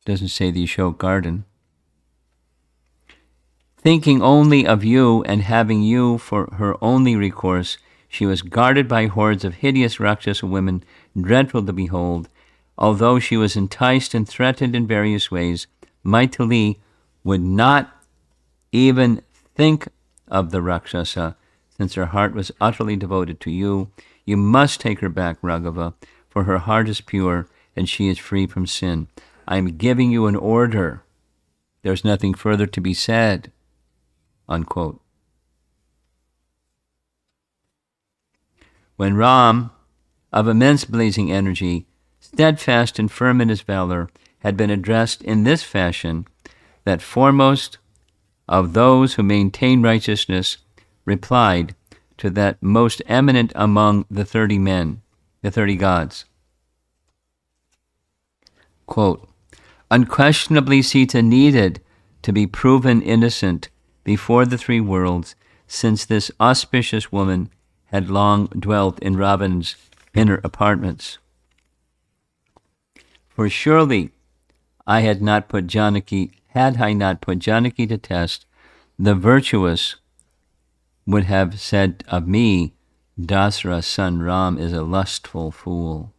Doesn't say the Ashok garden. Thinking only of you and having you for her only recourse, she was guarded by hordes of hideous Rakshasa women, dreadful to behold. Although she was enticed and threatened in various ways, Maitali would not even think of the Rakshasa, since her heart was utterly devoted to you. You must take her back, Raghava, for her heart is pure and she is free from sin. I am giving you an order. There's nothing further to be said. Unquote. When Ram, of immense blazing energy, steadfast and firm in his valor, had been addressed in this fashion, that foremost of those who maintain righteousness replied to that most eminent among the 30 men, the 30 gods. Quote, unquestionably Sita needed to be proven innocent before the three worlds, since this auspicious woman had long dwelt in Ravana's inner apartments. For surely I had not put Janaki, had I not put Janaki to test, the virtuous would have said of me, Dasara's son Ram is a lustful fool.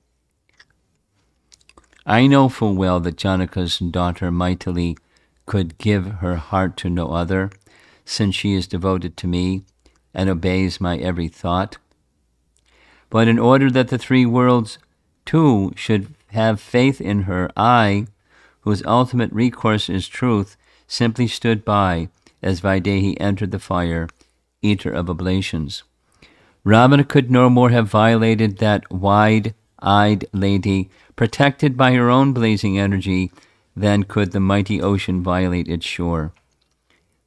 I know full well that Janaka's daughter Maitali could give her heart to no other, since she is devoted to me and obeys my every thought. But in order that the three worlds too should have faith in her, I, whose ultimate recourse is truth, simply stood by as Vaidehi entered the fire, eater of oblations. Ravana could no more have violated that wide-eyed lady, protected by her own blazing energy, than could the mighty ocean violate its shore.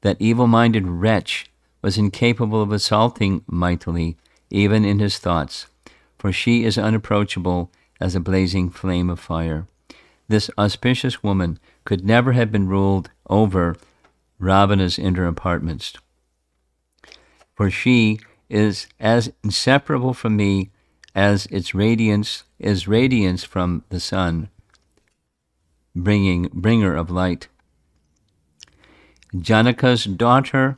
That evil-minded wretch was incapable of assaulting Maitali, even in his thoughts, for she is unapproachable as a blazing flame of fire. This auspicious woman could never have been ruled over Ravana's inner apartments, for she is as inseparable from me as its radiance is radiance from the sun, bringer of light. Janaka's daughter,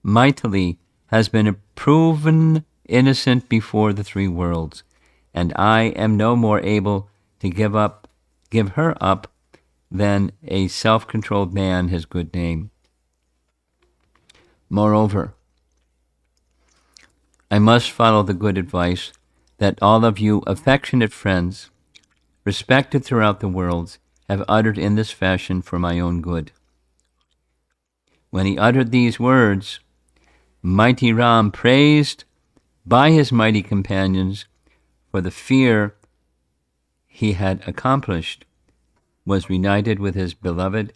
Maitali, has been proven innocent before the three worlds, and I am no more able to give her up than a self-controlled man his good name. Moreover, I must follow the good advice that all of you affectionate friends, respected throughout the worlds, have uttered in this fashion for my own good. When he uttered these words, mighty Ram, praised by his mighty companions for the fear he had accomplished, was reunited with his beloved.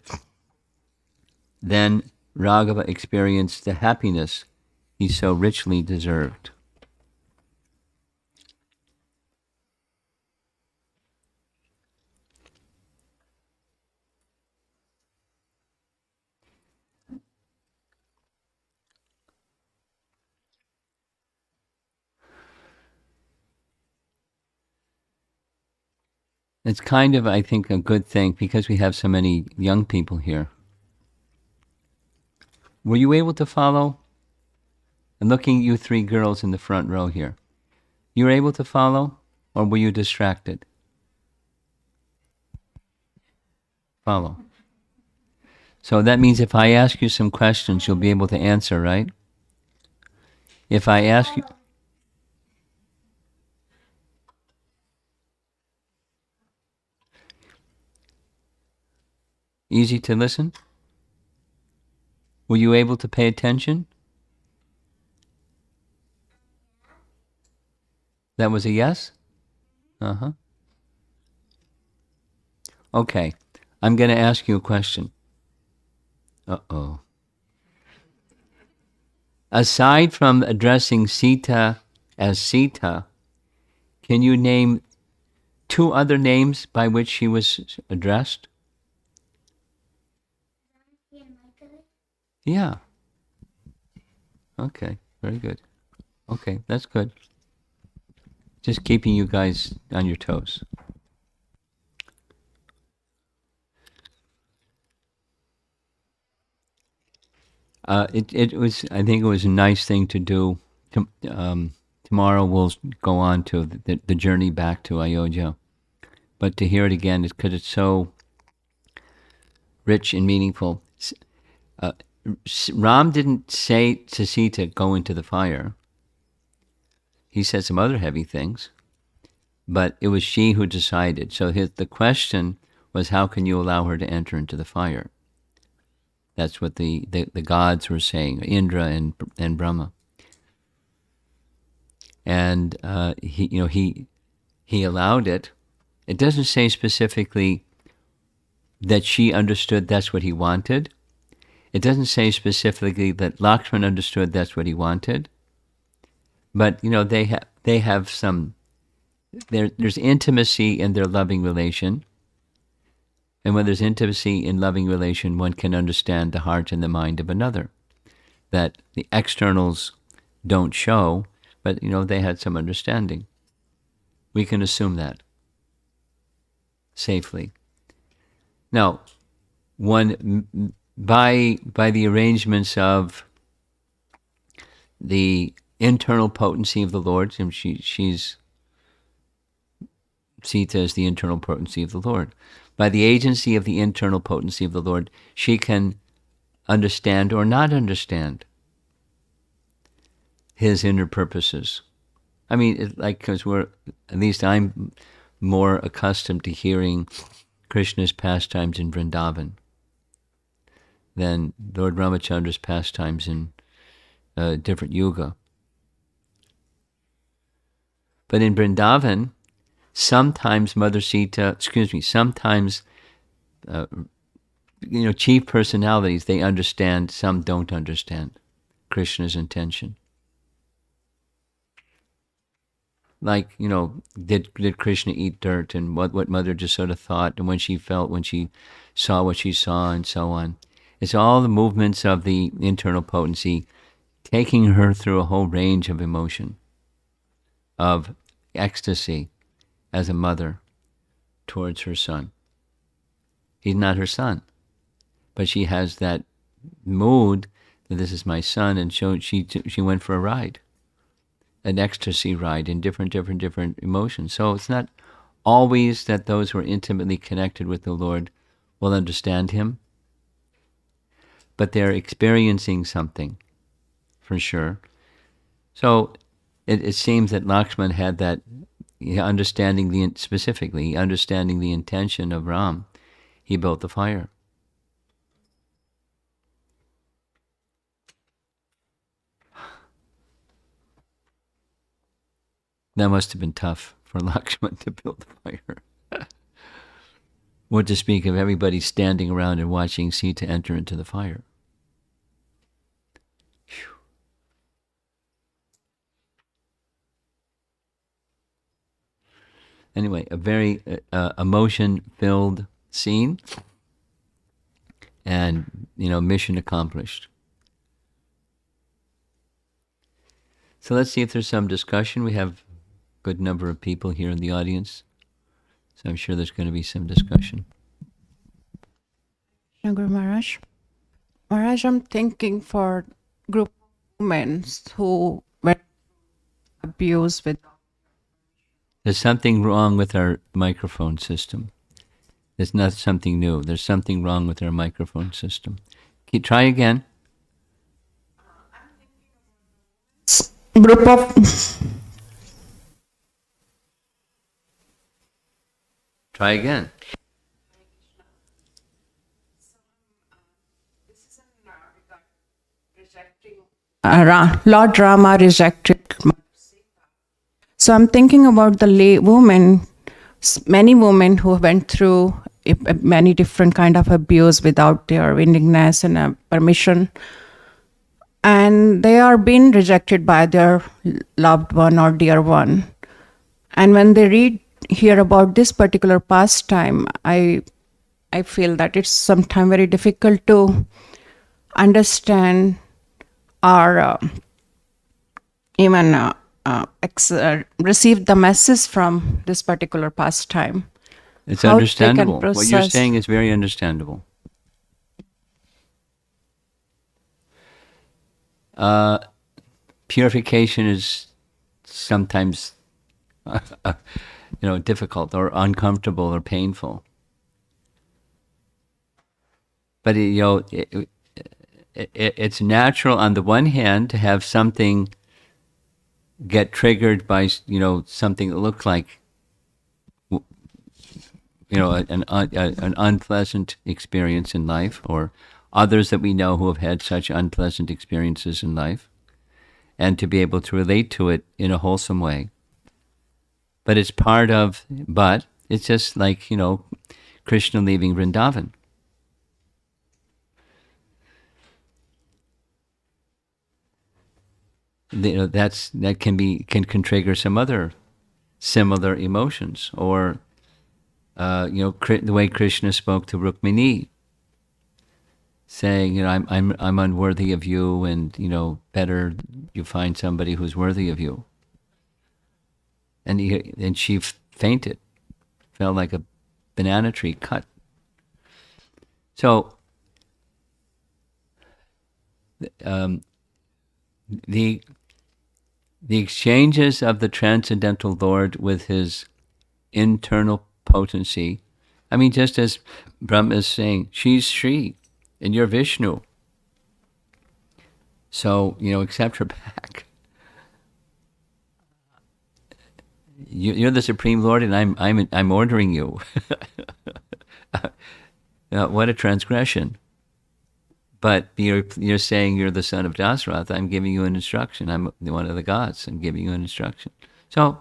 Then Raghava experienced the happiness he so richly deserved. It's kind of, I think, a good thing because we have so many young people here. Were you able to follow? And looking at you three girls in the front row here, you were able to follow, or were you distracted? Follow. So that means if I ask you some questions, you'll be able to answer, right? If I ask you... Easy to listen? Were you able to pay attention? That was a yes? Uh-huh. Okay. I'm going to ask you a question. Uh-oh. Aside from addressing Sita as Sita, can you name two other names by which she was addressed? Yeah. Okay, very good. Okay, that's good. Just keeping you guys on your toes. It was. I think it was a nice thing to do. Tomorrow we'll go on to the journey back to Ayodhya, but to hear it again is because it's so rich and meaningful. Uh, Ram didn't say to Sita, "Go into the fire." He said some other heavy things, but it was she who decided. So the question was, how can you allow her to enter into the fire? That's what the gods were saying, Indra and Brahma. And he allowed it. It doesn't say specifically that she understood that's what he wanted. It doesn't say specifically that Lakshman understood that's what he wanted. But they have some. There's intimacy in their loving relation. And when there's intimacy in loving relation, one can understand the heart and the mind of another. That the externals don't show, but they had some understanding. We can assume that safely. Now, one by the arrangements of the internal potency of the Lord, and she's Sita is the internal potency of the Lord. By the agency of the internal potency of the Lord, she can understand or not understand his inner purposes. I mean, because at least I'm more accustomed to hearing Krishna's pastimes in Vrindavan than Lord Ramachandra's pastimes in a different yuga. But in Vrindavan, sometimes sometimes chief personalities, they understand, some don't understand Krishna's intention. Like, did Krishna eat dirt, and what Mother Jasoda thought, and when she saw what she saw, and so on. It's all the movements of the internal potency taking her through a whole range of emotion, of ecstasy as a mother towards her son. He's not her son, but she has that mood that this is my son, and so she went for a ride, an ecstasy ride in different emotions. So it's not always that those who are intimately connected with the Lord will understand him, but they're experiencing something, for sure. So it seems that Lakshman had that understanding the intention of Ram. He built the fire. That must have been tough for Lakshman to build the fire. What to speak of everybody standing around and watching Sita enter into the fire. Whew. Anyway, a very emotion-filled scene, and mission accomplished. So let's see if there's some discussion. We have a good number of people here in the audience, so I'm sure there's going to be some discussion. Guru Maharaj. Maharaj, I'm thinking for group of women who were abused with. There's something wrong with our microphone system. It's not something new. There's something wrong with our microphone system. Try again. Group of. Try again. Lord Rama rejected. So I'm thinking about the women, many women who went through many different kind of abuse without their willingness and permission, and they are being rejected by their loved one or dear one. And when they hear about this particular pastime, I feel that it's sometimes very difficult to understand or even receive the message from this particular pastime. It's understandable. What you're saying is very understandable. Purification is sometimes, difficult or uncomfortable or painful. But it's natural on the one hand to have something get triggered by something that looks like an unpleasant experience in life, or others that we know who have had such unpleasant experiences in life, and to be able to relate to it in a wholesome way. But it's just like, Krishna leaving Vrindavan. That can trigger some other similar emotions, or the way Krishna spoke to Rukmini, saying, I'm unworthy of you, and better you find somebody who's worthy of you. And she fainted, felt like a banana tree cut. So the exchanges of the Transcendental Lord with his internal potency, just as Brahma is saying, she's Shri and you're Vishnu, so accept her back. You're the Supreme Lord, and I'm ordering you. What a transgression! But you're saying you're the son of Dasrath. I'm giving you an instruction. I'm one of the gods. I'm giving you an instruction. So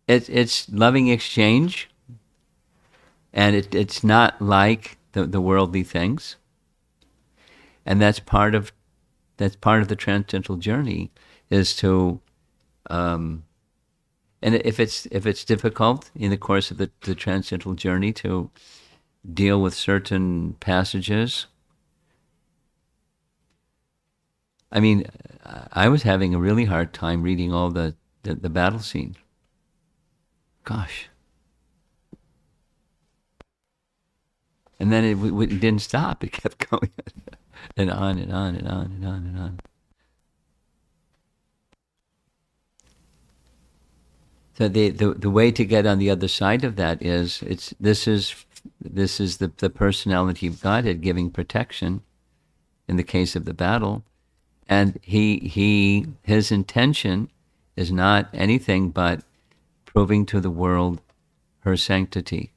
it's loving exchange, and it's not like the worldly things. And that's part of the transcendental journey, is to and if it's difficult in the course of the transcendental journey to deal with certain passages. I was having a really hard time reading all the battle scene. Gosh. And then it didn't stop. It kept going and on and on and on and on and on. So the way to get on the other side of that is this is the personality of Godhead giving protection in the case of the battle, and his intention is not anything but proving to the world her sanctity.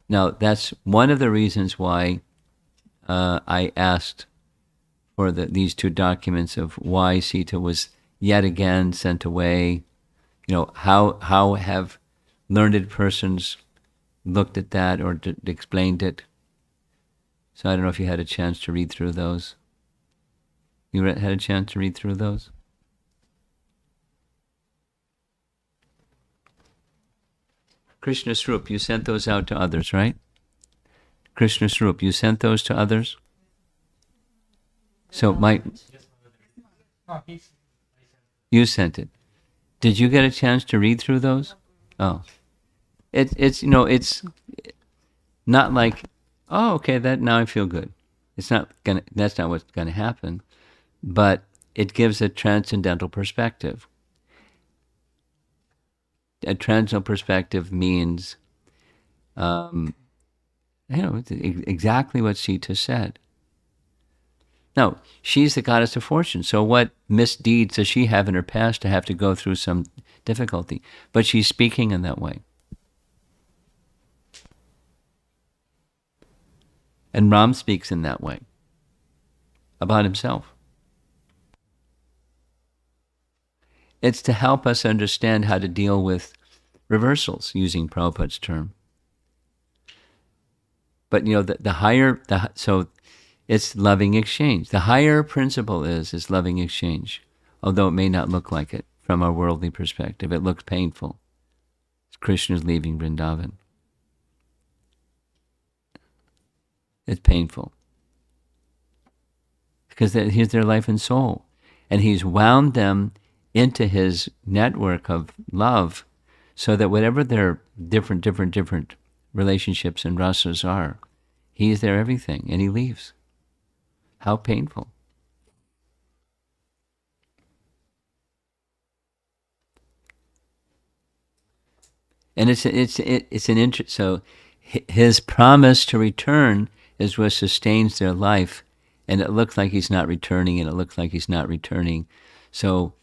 Now that's one of the reasons why I asked for these two documents of why Sita was yet again sent away. How have learned persons looked at that or explained it? So I don't know if you had a chance to read through those. You had a chance to read through those? Krishna Swarup, you sent those out to others, right? Krishna Swarup, you sent those to others? So you sent it. Did you get a chance to read through those? Oh, it's not like, oh, okay, that now I feel good. That's not what's gonna happen, but it gives a transcendental perspective. A transcendental perspective means, exactly what Sita said. No, she's the goddess of fortune. So what misdeeds does she have in her past to have to go through some difficulty? But she's speaking in that way. And Ram speaks in that way about himself. It's to help us understand how to deal with reversals, using Prabhupada's term. But so it's loving exchange. The higher principle is loving exchange, although it may not look like it from a worldly perspective. It looks painful. Krishna's leaving Vrindavan. It's painful. Because he's their life and soul. And he's wound them into his network of love so that whatever their different relationships and rasas are, he's their everything, and he leaves. How painful. And it's an interest. So his promise to return is what sustains their life, and it looks like he's not returning, and it looks like he's not returning. So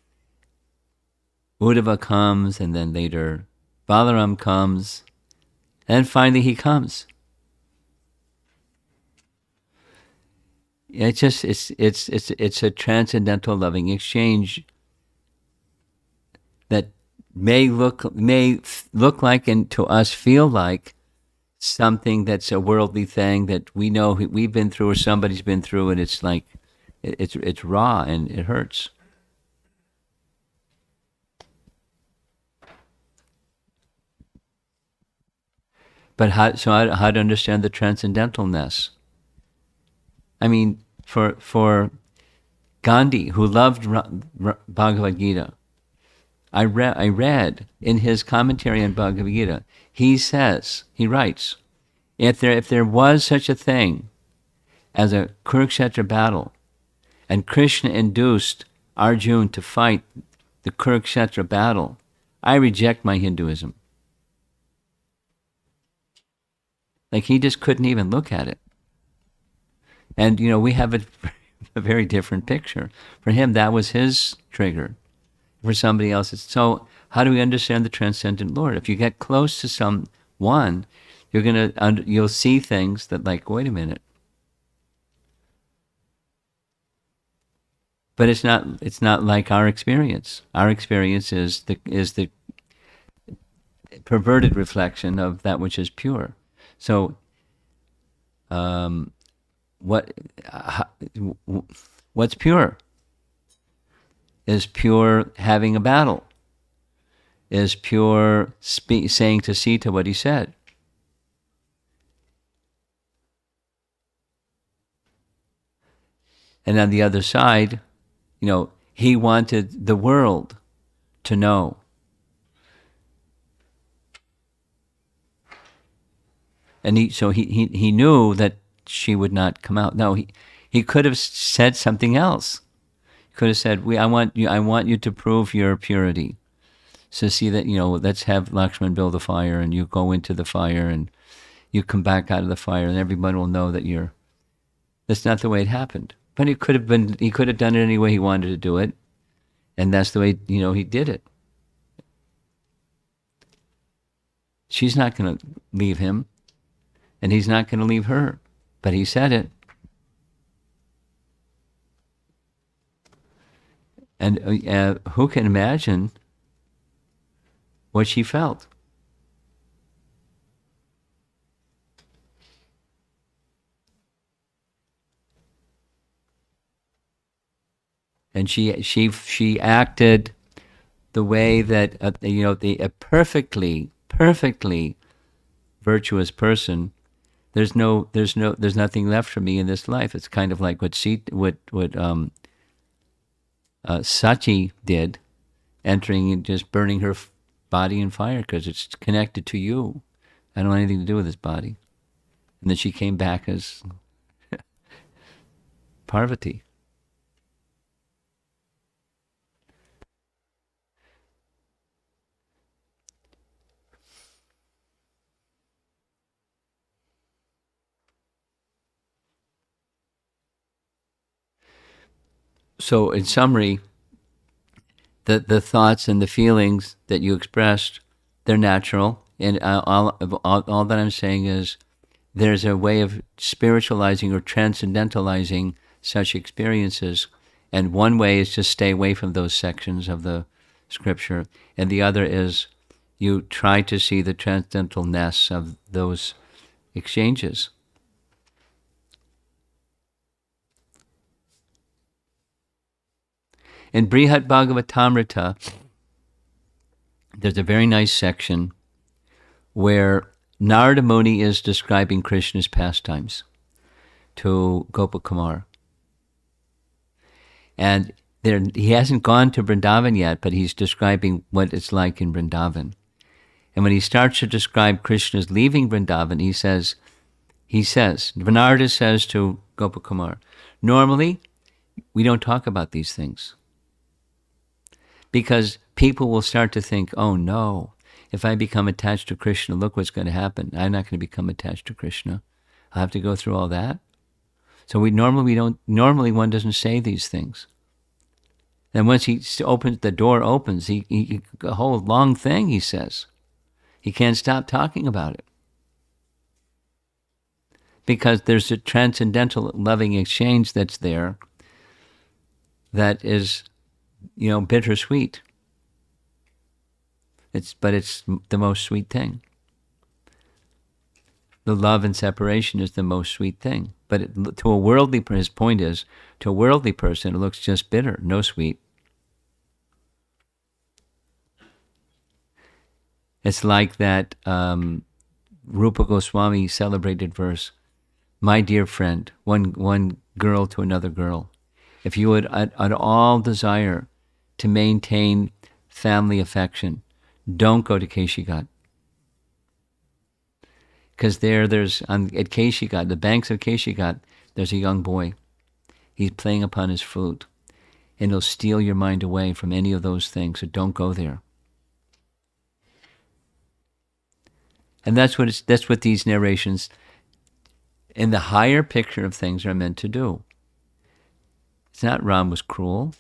Uddhava comes, and then later Balaram comes, and finally he comes. It's a transcendental loving exchange that may look like and to us feel like something that's a worldly thing that we know we've been through or somebody's been through, and it's like it's raw and it hurts. But how to understand the transcendentalness? I mean, for Gandhi, who loved Bhagavad Gita, I read in his commentary on Bhagavad Gita, he writes, if there was such a thing as a Kurukshetra battle, and Krishna induced Arjuna to fight the Kurukshetra battle, I reject my Hinduism. Like, he just couldn't even look at it. And, we have a very different picture. For him, that was his trigger. For somebody else, so how do we understand the transcendent Lord? If you get close to someone, you'll see things that, like, wait a minute. But it's not like our experience. Our experience is the perverted reflection of that which is pure. So, what's pure? Is pure having a battle? Is pure saying to Sita what he said? And on the other side, he wanted the world to know. And he knew that she would not come out. No, he could have said something else. He could have said, I want you to prove your purity. So see that, let's have Lakshman build a fire, and you go into the fire, and you come back out of the fire, and everybody will know that that's not the way it happened. But he could have done it any way he wanted to do it. And that's the way, he did it. She's not going to leave him, and he's not going to leave her. But he said it. And who can imagine what she felt? And she acted the way that a perfectly virtuous person. There's nothing left for me in this life. It's kind of like what Sachi did, entering and just burning her body in fire because it's connected to you. I don't want anything to do with this body. And then she came back as Parvati. So in summary, the thoughts and the feelings that you expressed, they're natural. And all that I'm saying is there's a way of spiritualizing or transcendentalizing such experiences. And one way is to stay away from those sections of the scripture. And the other is you try to see the transcendentalness of those exchanges. In Brihat Bhagavatamrita, there's a very nice section where Narada Muni is describing Krishna's pastimes to Gopakumar. And he hasn't gone to Vrindavan yet, but he's describing what it's like in Vrindavan. And when he starts to describe Krishna's leaving Vrindavan, he says, Narada says to Gopakumar, normally we don't talk about these things. Because people will start to think, oh no, If I become attached to Krishna, look what's going to happen. I'm not going to become attached to Krishna. I'll have to go through all that. So normally one doesn't say these things. Then once the door opens, he a whole long thing he says. He can't stop talking about it. Because there's a transcendental loving exchange that's there that is, bittersweet. But it's the most sweet thing. The love and separation is the most sweet thing. But to a worldly person, his point is, to a worldly person, it looks just bitter, no sweet. It's like that Rupa Goswami celebrated verse, my dear friend, one girl to another girl, if you would at all desire to maintain family affection, don't go to Keshigat. Because there's at Keshigat, the banks of Keshigat, there's a young boy. He's playing upon his flute, and he'll steal your mind away from any of those things, so don't go there. And that's what these narrations in the higher picture of things are meant to do. It's not Ram was cruel,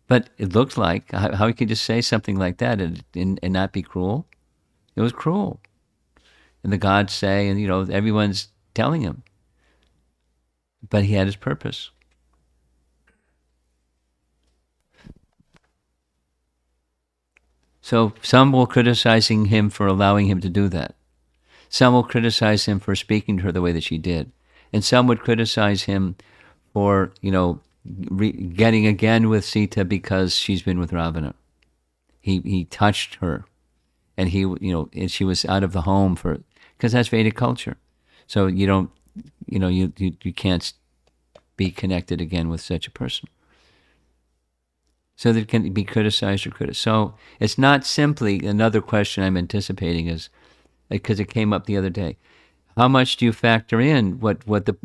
but it looks like, how he could just say something like that and not be cruel? It was cruel. And the gods say, and everyone's telling him. But he had his purpose. So some will criticizing him for allowing him to do that. Some will criticize him for speaking to her the way that she did. And some would criticize him for, getting again with Sita because she's been with Ravana. He touched her. And and she was out of the home because that's Vedic culture. So you can't be connected again with such a person. So that it can be criticized or criticized. So it's not simply, another question I'm anticipating is, because it came up the other day, how much do you factor in what the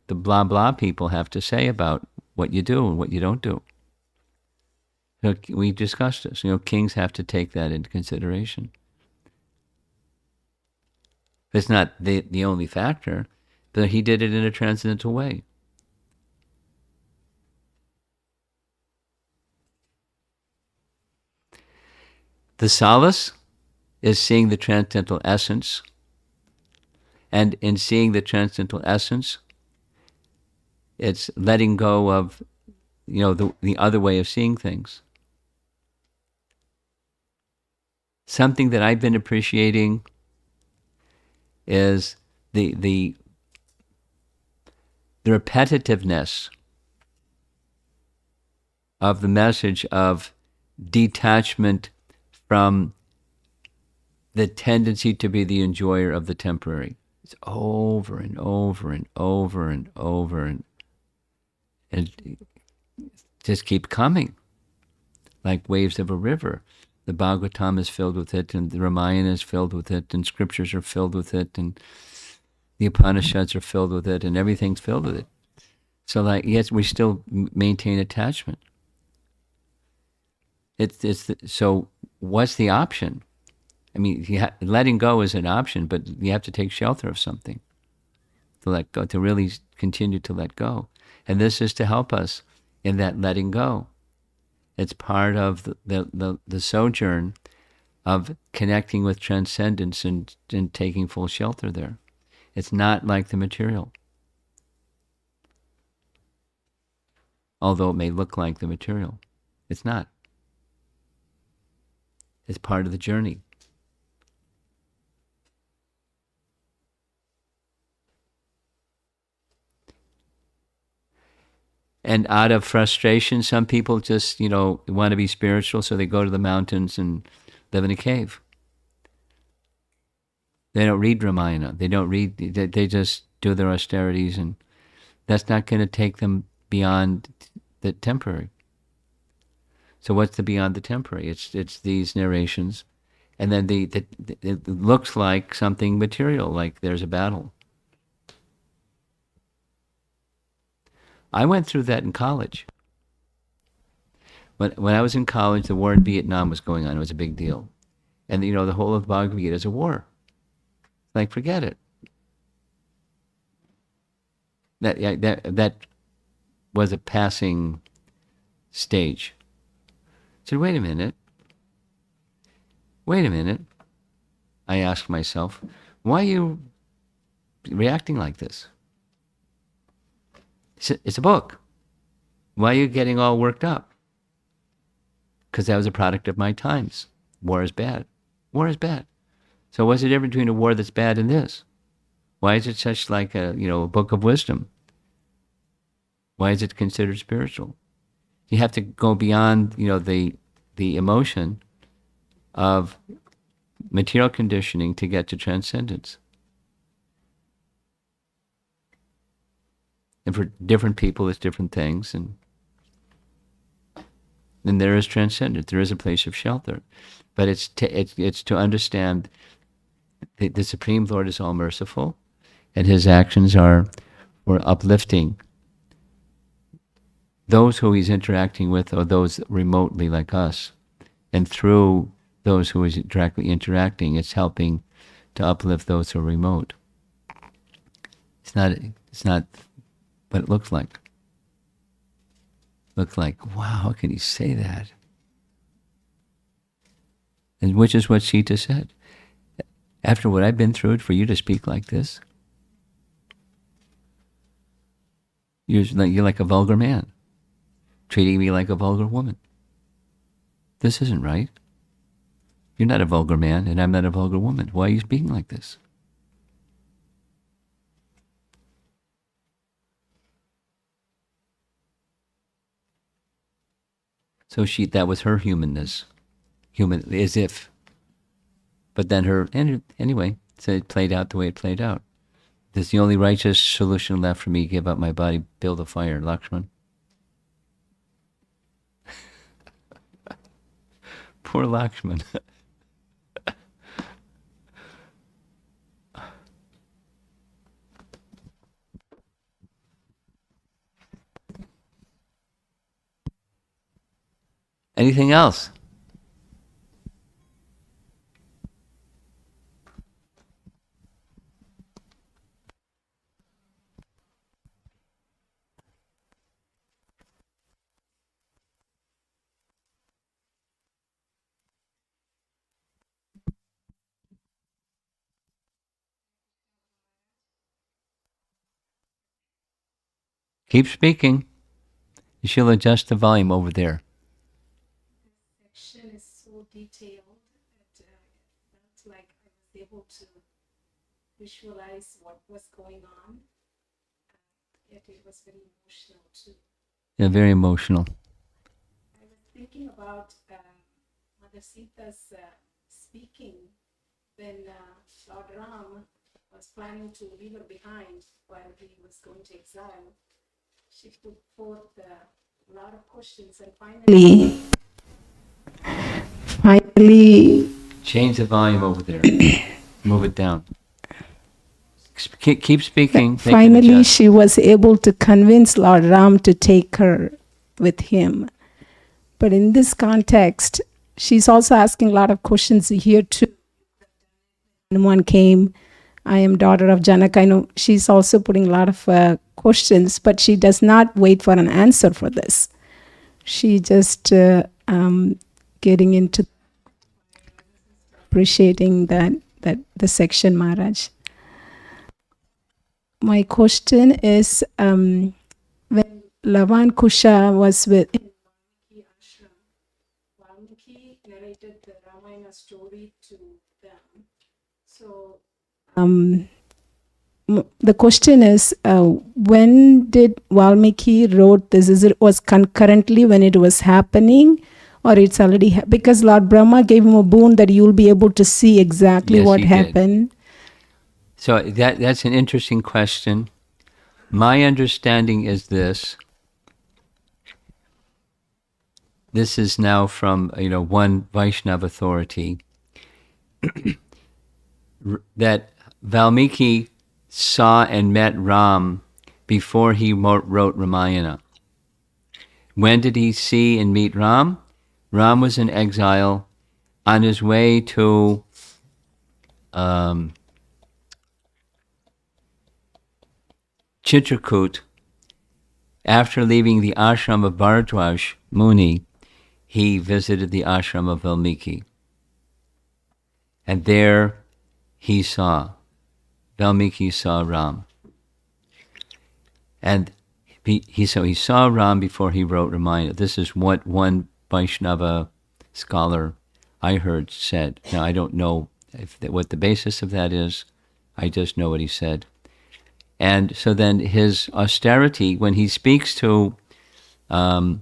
the blah blah people have to say about what you do and what you don't do? We discussed this. Kings have to take that into consideration. It's not the only factor, but he did it in a transcendental way. The solace is seeing the transcendental essence, and in seeing the transcendental essence, it's letting go of, the other way of seeing things. Something that I've been appreciating is the repetitiveness of the message of detachment from the tendency to be the enjoyer of the temporary. It's over and over and over and over, and it just keep coming like waves of a river. The Bhagavatam is filled with it, and the Ramayana is filled with it, and scriptures are filled with it, and the Upanishads are filled with it, and everything's filled with it. So yes, we still maintain attachment. So what's the option? I mean, letting go is an option, but you have to take shelter of something to let go, to really continue to let go. And this is to help us in that letting go. It's part of the sojourn of connecting with transcendence and taking full shelter there. It's not like the material, although it may look like the material. It's not. It's part of the journey. And out of frustration, some people just, want to be spiritual, so they go to the mountains and live in a cave. They don't read Ramayana. They don't read, they just do their austerities, and that's not going to take them beyond the temporary. So what's the beyond the temporary? It's these narrations, and then it looks like something material, like there's a battle. I went through that in college. When I was in college, the war in Vietnam was going on. It was a big deal. And the whole of the Bhagavad Gita is a war. Like, forget it. That was a passing stage. So wait a minute. I asked myself, why are you reacting like this? It's a book. Why are you getting all worked up? Because that was a product of my times. War is bad. War is bad. So what's the difference between a war that's bad and this? Why is it such like a book of wisdom? Why is it considered spiritual? You have to go beyond the emotion of material conditioning to get to transcendence. And for different people, it's different things, and there is transcendence. There is a place of shelter, but it's to understand that the Supreme Lord is all merciful, and His actions are for uplifting those who He's interacting with, or those remotely like us, and through those who He's directly interacting, it's helping to uplift those who are remote. It's not what it looks like. Looks like, wow, how can he say that? And which is what Sita said. After what I've been through, for you to speak like this, you're like a vulgar man, treating me like a vulgar woman. This isn't right. You're not a vulgar man, and I'm not a vulgar woman. Why are you speaking like this? So that was her humanness, human as if. But then anyway, so it played out the way it played out. This is the only righteous solution left for me: give up my body, build a fire, Lakshman. Poor Lakshman. Anything else? Keep speaking. You should adjust the volume over there. Section is so detailed that felt like I was able to visualize what was going on. Yet it was very emotional too. Yeah, very emotional. I was thinking about Mother Sita's speaking when Lord Ram was planning to leave her behind while he was going to exile. She put forth a lot of questions, and finally Change the volume over there. Move it down. Keep speaking. finally she was able to convince Lord Ram to take her with him. But in this context, she's also asking a lot of questions here too. And one came, I am daughter of Janaka. I know she's also putting a lot of questions, but she does not wait for an answer for this. She just getting into appreciating that the section, Maharaj. My question is, when Lavan Kusha was with Valmiki ashram, Valmiki narrated the Ramayana story to them. So the question is, when did Valmiki wrote this? Was concurrently when it was happening, or it's already because Lord Brahma gave him a boon that you'll be able to see exactly what happened. So that's an interesting question. My understanding is this. This is now from one Vaishnava authority that Valmiki saw and met Ram before he wrote Ramayana. When did he see and meet Ram? Ram was in exile on his way to Chitrakoot, after leaving the ashram of Bharadwaj Muni, he visited the ashram of Valmiki. And there Valmiki saw Ram. And he saw Ram before he wrote Ramayana. This is what one Vaishnava scholar I heard said. Now, I don't know what the basis of that is. I just know what he said. And so then his austerity, when he speaks to Narada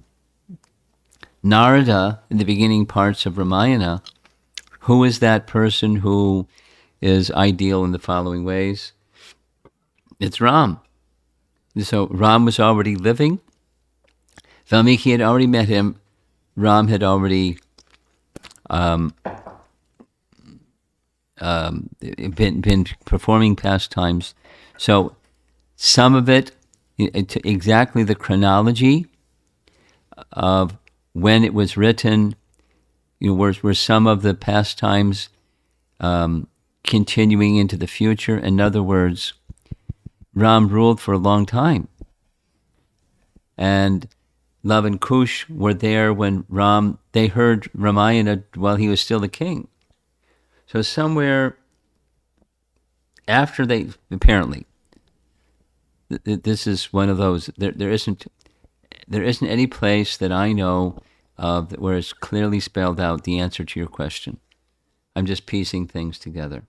in the beginning parts of Ramayana, who is that person who is ideal in the following ways? It's Ram. So Ram was already living. Valmiki had already met him. Ram had already been performing pastimes. So some of it, exactly the chronology of when it was written, were some of the pastimes continuing into the future. In other words, Ram ruled for a long time. And Love and Kush were there when they heard Ramayana while he was still a king. So somewhere after apparently, this is one of those, there isn't any place that I know of where it's clearly spelled out the answer to your question. I'm just piecing things together.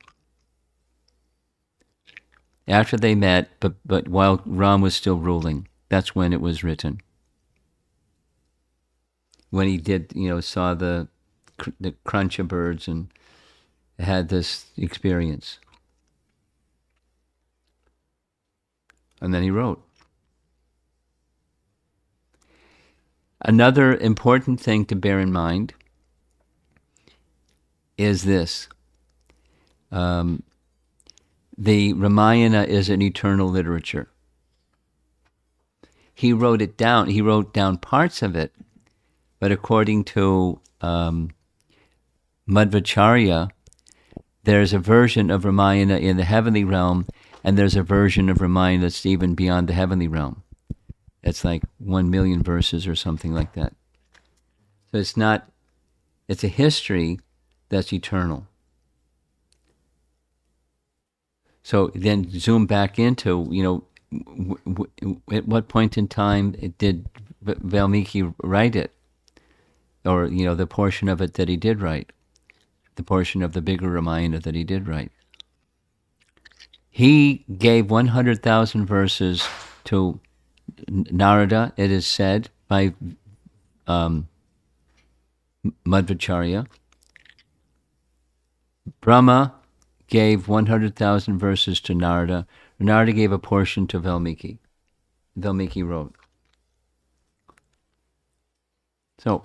After they met, but while Ram was still ruling, that's when it was written. When he did, saw the crunch of birds and had this experience. And then he wrote. Another important thing to bear in mind is this. The Ramayana is an eternal literature. He wrote it down. He wrote down parts of it, but according to Madhvacharya, there's a version of Ramayana in the heavenly realm, and there's a version of Ramayana that's even beyond the heavenly realm. It's like 1 million verses or something like that. So it's a history that's eternal. So then zoom back into, at what point in time did Valmiki write it? Or, the portion of it that he did write, the portion of the bigger Ramayana that he did write. He gave 100,000 verses to Narada, it is said, by Madhvacharya. Brahma gave 100,000 verses to Narada. Narada gave a portion to Valmiki. Valmiki wrote. So,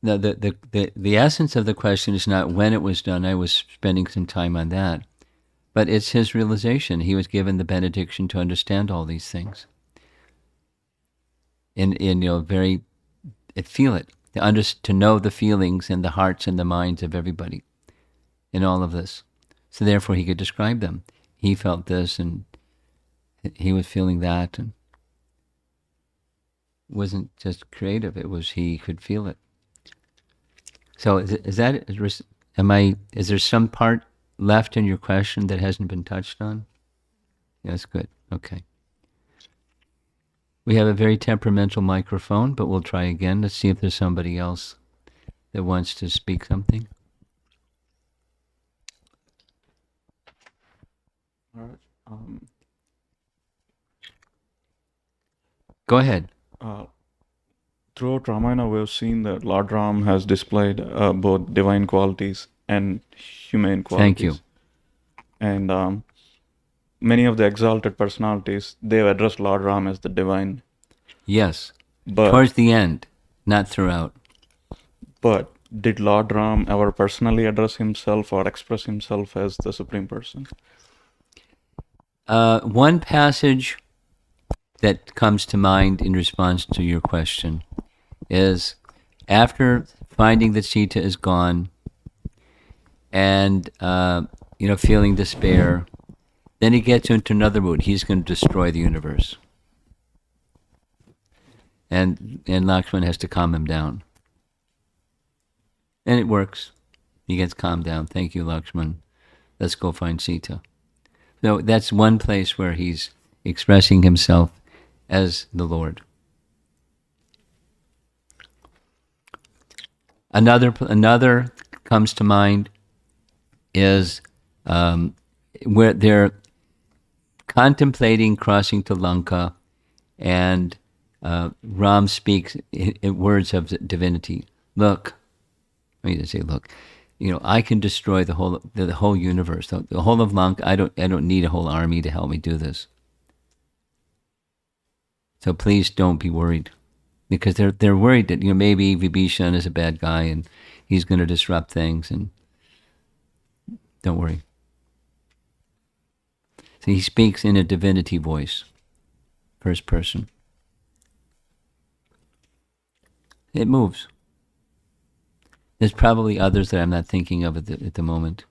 now the essence of the question is not when it was done. I was spending some time on that. But it's his realization. He was given the benediction to understand all these things. Feel it. To know the feelings and the hearts and the minds of everybody in all of this. So therefore he could describe them. He felt this and he was feeling that, and it wasn't just creative, it was he could feel it. So is there some part left in your question that hasn't been touched on? Yes, good. Okay. We have a very temperamental microphone, but we'll try again. Let's see if there's somebody else that wants to speak something. All right. Go ahead. Throughout Ramayana, we've seen that Lord Ram has displayed both divine qualities and humane qualities. Thank you. And many of the exalted personalities, they've addressed Lord Ram as the divine. Yes. But towards the end, not throughout. But did Lord Ram ever personally address himself or express himself as the Supreme Person? One passage that comes to mind in response to your question is after finding that Sita is gone, and feeling despair. Then he gets into another mood. He's going to destroy the universe, and Lakshman has to calm him down, and it works. He gets calmed down. Thank you, Lakshman. Let's go find Sita. So that's one place where he's expressing himself as the Lord. Another comes to mind is where they're contemplating crossing to Lanka, and Ram speaks in words of divinity. Look, I mean to say, look, I can destroy the whole universe, the whole of Lanka. I don't need a whole army to help me do this. So please don't be worried, because they're worried that maybe Vibhishan is a bad guy and he's going to disrupt things, and don't worry. So he speaks in a divinity voice, first person. It moves. There's probably others that I'm not thinking of at the moment.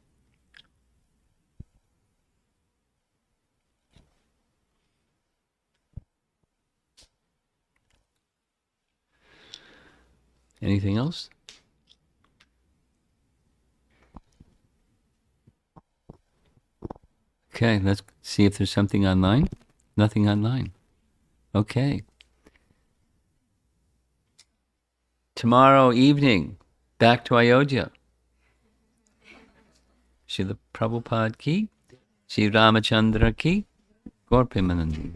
Anything else? Okay, let's see if there's something online. Nothing online. Okay. Tomorrow evening, back to Ayodhya. Srila Prabhupada ki, Sri Ramachandra ki, Gaur Premanandi.